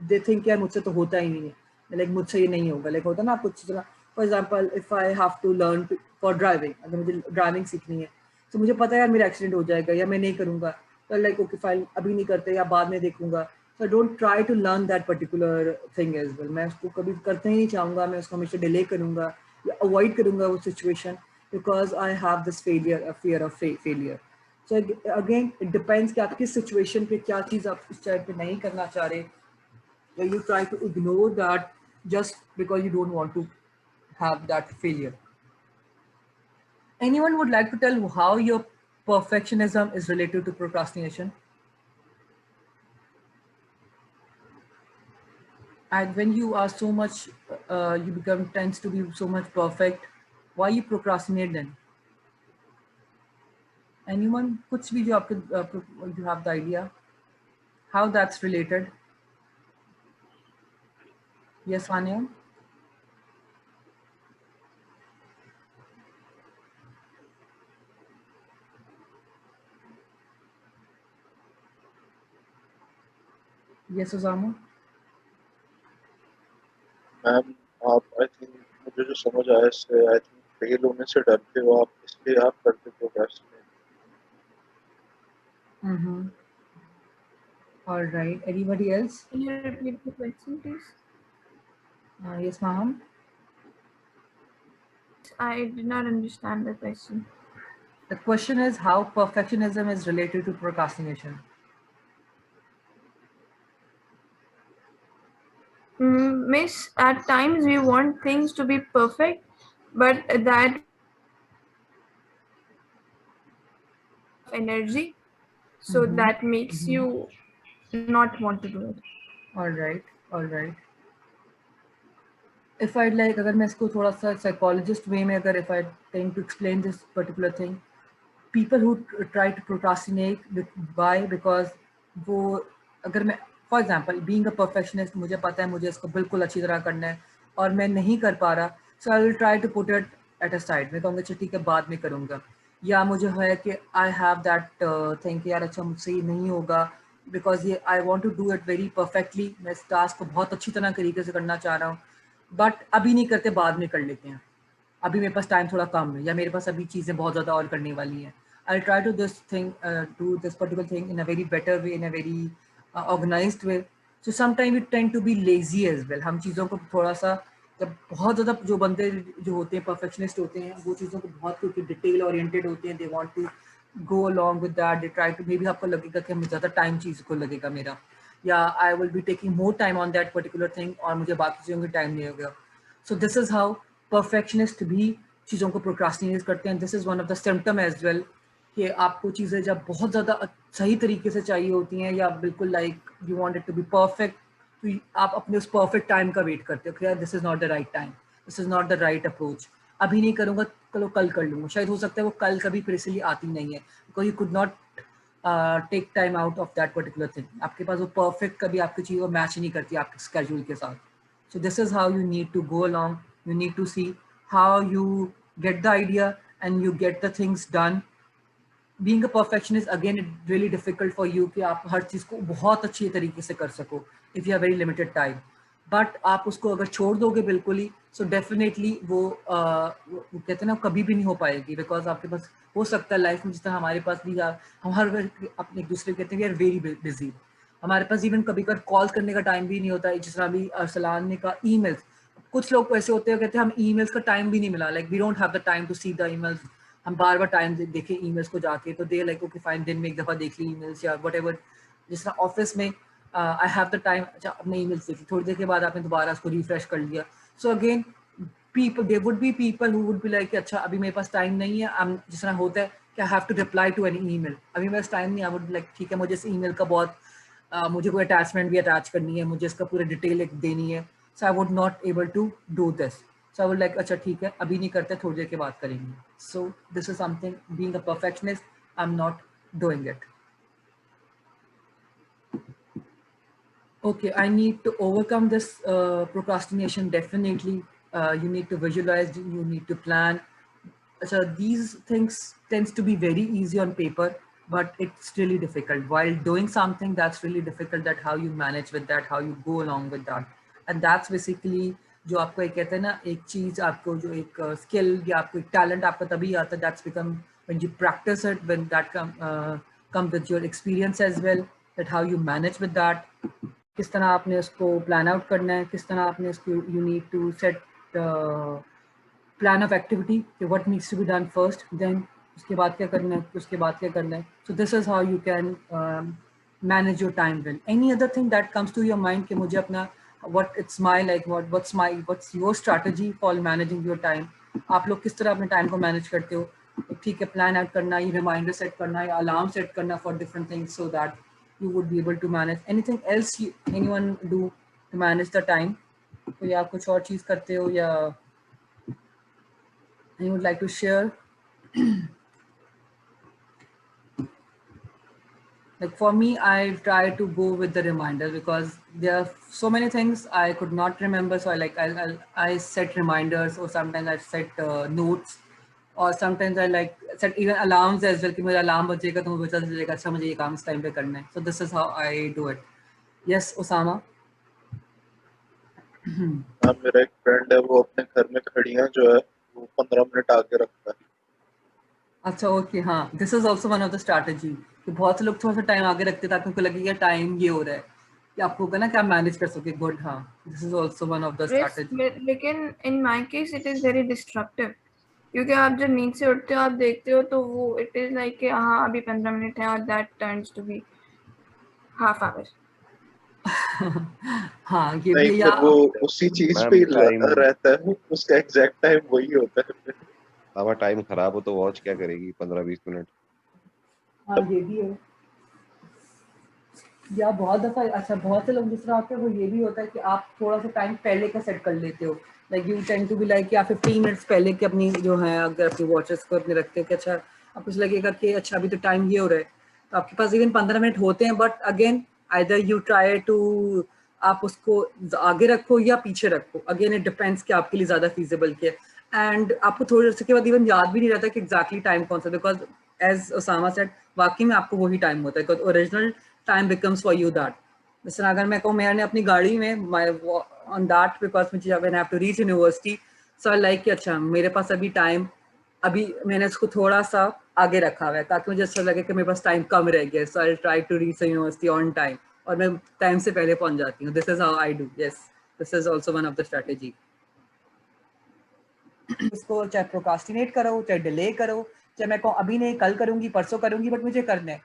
they think यार मुझसे तो होता ही नहीं है, like मुझसे ये नहीं होगा, like होता ना आपको कुछ तरह. For example if I have to learn for driving, अगर मुझे ड्राइविंग सीखनी है तो मुझे पता है यार मेरा एक्सीडेंट हो जाएगा या मैं नहीं करूँगा, तो लाइक ओके फाइन अभी नहीं करते या बाद में देखूंगा. So I don't try to learn that particular thing as well. मैं उसको कभी करते ही नहीं चाहूँगा, मैं उसको हमेशा डिले करूँगा या अवॉइड करूँगा वो situation, because I have this fear of failure. So again it depends कि आप किस सिचुएशन पे क्या चीज़ आप उस टाइम पे नहीं करना चाह रहे, या you try to ignore that just because you don't want to have that failure. Anyone would like to tell how your perfectionism is related to procrastination? And when you are so much, you become tends to be so much perfect, why you procrastinate then? Anyone? कुछ भी जो आपके you have the idea how that's related? Yes, Vanya? Yes, Osama? Ma'am आप I think मुझे जो समझ आया इससे आई थिंक फेल होने से डरते हो आप, इसलिए आप करते procrastinate. All right. Anybody else? Can you repeat the question, please? Yes, ma'am. I did not understand the question. The question is how perfectionism is related to procrastination. Miss, at times we want things to be perfect, but that energy, so that makes you not want to do it. All right, all right. If I'd like, अगर मैं इसको थोड़ा सा psychologist way में अगर if I tend to explain this particular thing, people who try to procrastinate, why? Because वो अगर मैं for example being a perfectionist, मुझे पता है मुझे इसको बिल्कुल अच्छी तरह करना है और मैं नहीं कर पा रहा, so I will try to put it at a side. मैं कहूँगा अच्छा ठीक है बाद में करूँगा, या मुझे है कि I have that thing कि यार अच्छा मुझसे ये नहीं होगा, because ये I want to do it very perfectly, मैं इस टास्क को बहुत अच्छी तरह तरीके से करना चाह रहा हूँ, बट अभी नहीं करते बाद में कर लेते हैं, अभी मेरे पास टाइम थोड़ा कम है या मेरे पास अभी चीज़ें बहुत ज़्यादा और करने वाली हैं. I'll try to do this particular thing in a very better way, in a very organized way. So sometimes we tend to be lazy as well. हम चीज़ों को थोड़ा सा जब बहुत ज़्यादा जो बंदे जो होते हैं परफेक्शनिस्ट होते हैं, वो चीज़ों को बहुत क्योंकि डिटेल ओरिएंटेड होते हैं, they want to go along with that, they try to, maybe आपको लगेगा कि हमें ज़्यादा टाइम चीज़ को लगेगा मेरा, या I will be taking more time on that particular thing और मुझे बाकी चीज़ों में टाइम नहीं होगा. So this is how perfectionist भी चीज़ों को प्रोक्रास्टिनेट करते हैं. This is one of the symptom as well कि आपको चीज़ें जब बहुत ज़्यादा सही तरीके से चाहिए होती हैं या बिल्कुल like you want it to be perfect, तो आप अपने उस परफेक्ट टाइम का वेट करते हो कि यार this is not the right time, this is not the right approach, अभी नहीं करूँगा, चलो कल कर लूँगा. शायद हो सकता है वो कल कभी फिर इसलिए आती नहीं है, because you could not take time out of that particular thing. आपके पास वो परफेक्ट कभी आपकी चीज़ वो मैच ही नहीं करती आपके स्केड्यूल के साथ. So this is how you need to go along. You need to see how you get the idea and you get the things done. Being a perfectionist, again, it's really difficult for you कि आप हर चीज़ को बहुत अच्छी तरीके से कर सको if you have very limited time. But आप उसको अगर छोड़ दोगे बिल्कुल ही, so definitely वो कहते हैं ना कभी भी नहीं हो पाएगी, because आपके पास हो सकता है लाइफ में जिस तरह हमारे पास भी हम हर अपने एक दूसरे को कहते हैं we are very busy. हमारे पास इवन कभी कभी कॉल करने का टाइम भी नहीं होता है, जिस तरह अभी अरसलान ने कहा ईमेल्स. कुछ लोग ऐसे होते हैं कहते हैं हम ईमेल्स का टाइम भी नहीं मिला, like we don't have the time to see the emails. हम बार बार टाइम देखें ईमेल्स को जाके, तो दे लाइक ओके फाइन, दिन में एक दफ़ा देख ली ईमेल्स या वट एवर. जिस तरह ऑफिस में आई हैव द टाइम, अच्छा अपने ईमेल्स देखी, थोड़ी देर के बाद आपने दोबारा उसको रिफ्रेश कर लिया. So again people, there would be people who would be like अच्छा अभी मेरे पास टाइम नहीं है, जिस तरह होता है कि I have to reply to any email, अभी मेरे पास टाइम नहीं. I would like ठीक है, मुझे इस ईमेल का बहुत मुझे कोई अटैचमेंट भी अटैच करनी है, मुझे इसका पूरा डिटेल एक देनी है. So I would not able to do this. So I would like अच्छा ठीक है अभी नहीं करते, थोड़ी देर के बाद करेंगे. सो this is something, being a perfectionist, I am not doing it. Okay, I need to overcome this procrastination. Definitely, you need to visualize, you need to plan. So these things tends to be very easy on paper, but it's really difficult while doing something that's really difficult. That how you manage with that, how you go along with that, and that's basically जो आपको एक कहते हैं ना एक चीज आपको जो एक स्किल या आपको एक टैलेंट आपको तभी आता है. That's become when you practice it, when that come with your experience as well. That how you manage with that. किस तरह आपने उसको प्लान आउट करना है, किस तरह आपने उसको you need to set plan of activity कि what needs to be done first, then उसके बाद क्या करना है, उसके बाद क्या करना है. So this is how you can manage your time well. Any other thing that comes to your mind कि मुझे अपना what it's my like what's your strategy for managing your time. आप लोग किस तरह अपने टाइम को मैनेज करते हो. ठीक है, प्लान आउट करना, ये रिमाइंडर सेट करना या अलार्म सेट करना for different things so that you would be able to manage. Anything else anyone do to manage the time? तो या कुछ और चीज करते हो या you would like to share? Like for me, I try to go with the reminder because there are so many things I could not remember. So I set reminders, or sometimes I set notes, or sometimes I like set even alarms as well कि मेरा alarm बजेगा तो मुझे पता चलेगा अच्छा मुझे ये काम इस टाइम पे करना है. So this is how I do it. Yes, Osama. हाँ, मेरा एक फ्रेंड है, वो अपने घर में घड़ियां जो है वो 15 मिनट आगे रखता है. अच्छा ओके, हाँ, this is also one of the strategy कि बहुत से लोग थोड़ा सा टाइम आगे रखते ताकि उनको लगेगा टाइम ये हो रहा है कि आपको होगा ना कि आप मैनेज कर सके. गुड, हाँ, this is also one of the strategy. लेकिन in my case it is very destructive, क्योंकि आप जब नींद से उठते हो आप देखते हो तो वो इट इज लाइक कि हाँ अभी 15 मिनट है और that turns to be half hour. हाँ ये नहीं, भी फिर वो उसी चीज पे ही टाइम रहता है, उसका एग्जैक्ट टाइम वही होता है. हमारा टाइम खराब हो तो वॉच क्या करेगी 15-20 मिनट. हाँ ये भी है. या बहुत दफा अच्छा बहुत से लोग जिस तरह होते हैं वो ये भी होता है कि आप थोड़ा सा टाइम पहले का सेट कर लेते हो. Like you tend to be like कि आप 15 मिनट्स पहले की अपनी जो है अगर अपनी वॉचेस को अपने रखते हो कि अच्छा आपको लगेगा कि अच्छा अभी तो टाइम ये हो रहा है, तो आपके पास इवन 15 मिनट होते हैं. But again either you try to आप उसको आगे रखो या पीछे रखो. अगेन इट डिपेंड्स कि आपके लिए ज़्यादा फीजिबल क्या है. एंड आपको थोड़ी देर के बाद इवन याद भी नहीं रहता कि एग्जैक्टली टाइम कौन सा, बिकॉज एज ओसामा सेड वाकई में आपको वही टाइम होता है because original time becomes for you that. जैसे अगर मैं कहूँ मैंने अपनी गाड़ी में माई ऑन दैट बिकॉज मुझे when I have to reach university, so I like कि अच्छा मेरे पास अभी टाइम, अभी मैंने उसको थोड़ा सा आगे रखा हुआ है ताकि मुझे अच्छा लगे कि मेरे पास टाइम कम रह गया. So I try to reach university on time और मैं टाइम से पहले पहुंच जाती हूँ. This is how I do. Yes, this is also one of the strategy. उसको चाहे प्रोकास्टिनेट करो, चाहे डिले करो, चाहे मैं कहूँ अभी नहीं कल करूंगी परसों करूंगी, बट मुझे करना है,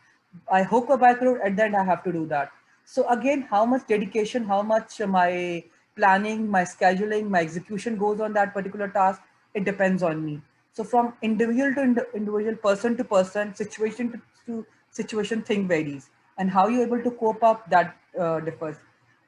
I hook up by through, at the end I have to do that. So again, how much dedication, how much my planning, my scheduling, my execution goes on that particular task, it depends on me. So from individual to individual, person to person, situation to situation, thing varies, and how you're able to cope up, that differs.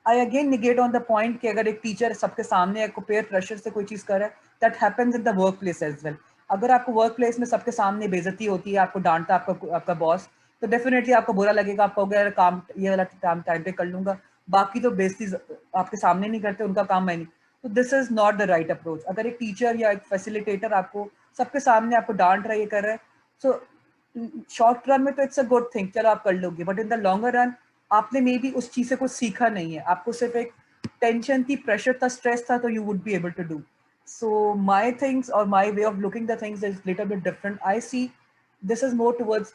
I again negate on the point कि अगर एक teacher सबके सामने आपको peer pressure से कोई चीज कर रहा है, that happens in the workplace as well. अगर आपको वर्क प्लेस में सबके सामने बेइज्जती होती है, आपको डांटता आपका बॉस, तो डेफिनेटली आपको बुरा लगेगा, आप कहोगे यार काम ये वाला काम टाइम पे कर लूंगा, बाकी तो बेइज्जती आपके सामने नहीं करते, उनका काम मैं नहीं। तो this is not the right approach. अगर एक टीचर या एक फैसिलिटेटर आपको सबके सामने आपको डांट रहा है, ये कर रहा है, सो शॉर्ट रन में तो इट्स अ गुड थिंग, चलो आप कर लोगे, but in the longer run आपने मे बी उस चीज से कुछ सीखा नहीं है, आपको सिर्फ एक टेंशन थी, प्रेशर था, स्ट्रेस था, तो you would be able to do. So my things or my way of looking the things is little bit different. I see this is more towards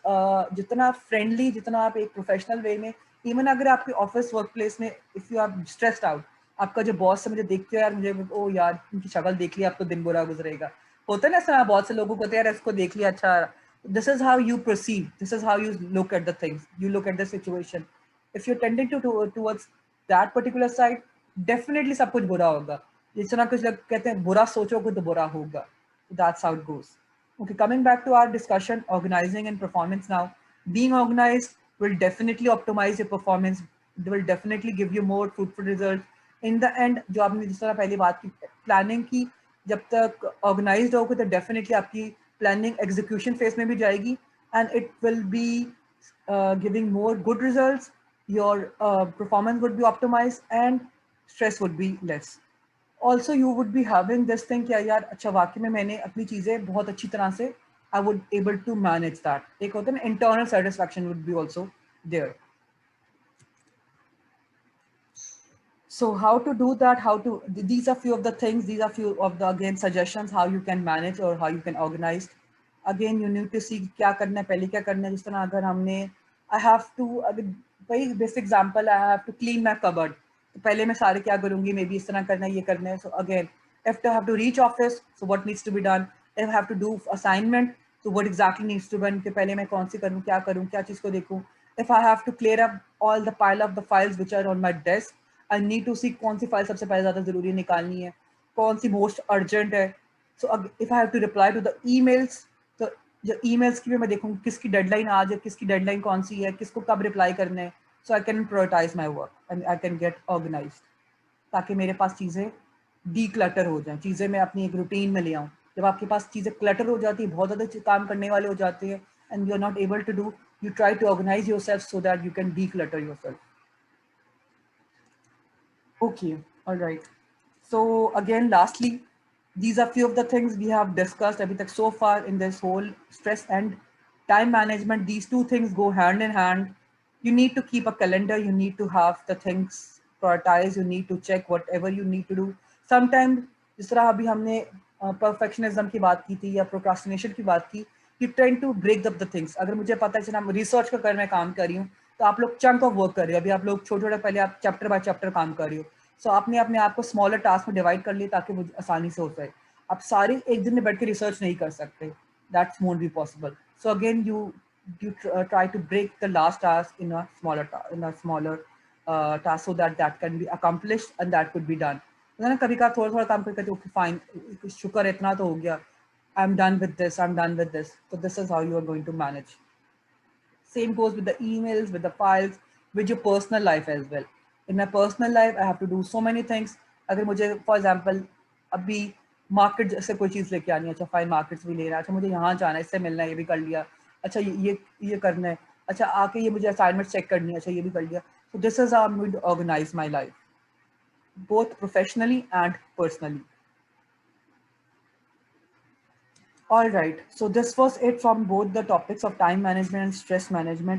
जितना friendly, जितना आप एक professional way में, even अगर आपके office workplace में if you are stressed out, आपका जो boss से मुझे देखते हो यार, मुझे ओ यार उनकी शक्ल देख लिया, अब तो दिन बुरा गुजरेगा, होता है ना ऐसा, बहुत से लोगों को होता है यार इसको देख लिया, अच्छा, this is how you perceive, this is how you look at the things, you look at the situation. If you're tending towards that particular side, definitely सब कुछ बुरा होगा। जिस तरह कुछ लोग कहते हैं बुरा सोचोगे तो बुरा होगा, that's how it goes. Okay, coming back to our discussion, organizing and performance now. Being organized will definitely optimize your performance. It will definitely give you more fruitful results. In the end, जो आपने जिस तरह पहली बात की planning की, जब तक ऑर्गेनाइज्ड होगे तो डेफिनेटली आपकी प्लानिंग एग्जीक्यूशन फेज में भी जाएगी, and it will be giving more good results, your performance would be optimised and stress would be less. Also you would be having this thing कि यार अच्छा वाकई में मैंने अपनी चीजें बहुत अच्छी तरह से I would able to manage that. एक होता है ना internal satisfaction would be also there. So how to do that? How to, these are few of the things, these are few of the again suggestions how you can manage or how you can organize. Again you need to see क्या करना है, पहले क्या करना है. जिस तरह अगर हमने I have to, भाई basic example, I have to clean my cupboard. तो पहले मैं सारे क्या करूंगी, मे बी इस तरह करना है, ये करना है. So again, if I have to reach office, so what needs to be done? If I have to do assignment, so what exactly needs to be done? कि पहले मैं कौन सी करूँ, क्या चीज़ को देखूँ. If I have to clear up all the pile of the files which are on my desk, I need to see कौन सी file सबसे पहले ज़्यादा ज़रूरी निकालनी है, कौन सी most urgent है. So if I have to reply to the emails, तो जो emails की भी मैं देखूँ किसकी deadline आज है, किसकी deadline कौन सी है, किसको कब reply करना है. So I can prioritize my work and I can get organized, ताकि मेरे पास चीज़ें declutter हो जाएं, चीज़ें मैं अपनी एक रूटीन में ले आऊँ. जब आपके पास चीज़ें clutter हो जाती है, बहुत ज़्यादा काम करने वाले हो जाते हैं, and you are not able to do, you try to organize yourself so that you can declutter yourself. Okay, all right. So again, lastly, these are few of the things we have discussed abhi tak so far in this whole stress and time management. These two things go hand in hand. You need to keep a calendar. You need to have the things prioritized. You need to check whatever you need to do. Sometimes, जिस तरह अभी हमने perfectionism की बात की थी या procrastination की बात की, you tend to break up the things. अगर मुझे पता है कि मैं research का कर मैं काम कर रही हूँ, तो आप लोग चंक ऑफ वर्क कर रहे हो, अभी आप लोग छोटे-छोटे पहले आप चैप्टर बाय चैप्टर काम कर रहे हो. सो आपने अपने आप को स्मॉलर टास्क में डिवाइड कर लिया ताकि मुझे आसानी से हो जाए. आप सारी एक दिन में बैठ के रिसर्च नहीं कर सकते, that's won't be possible. So again you try to break the last task in a smaller task so that can be accomplished and that could be done. ना कभी का थोड़ा थोड़ा काम करके ओके फाइन, शुक्र इतना तो हो गया, I'm done with this. So this is how you are going to manage. Same goes with the emails, with the files, with your personal life as well. In my personal life, I have to do so many things. अगर मुझे for example अभी market से कोई चीज़ लेके आनी है, अच्छा fine market से भी ले रहा है, अच्छा मुझे यहाँ जाना है, इससे मिलना है, ये भी कर लिया, अच्छा ये करना है, अच्छा आके ये मुझे असाइनमेंट चेक करनी है, अच्छा ये भी कर लिया. So this is how I'm going to organize my life, both professionally and personally. All right, so this was it from both the topics of time management and stress management.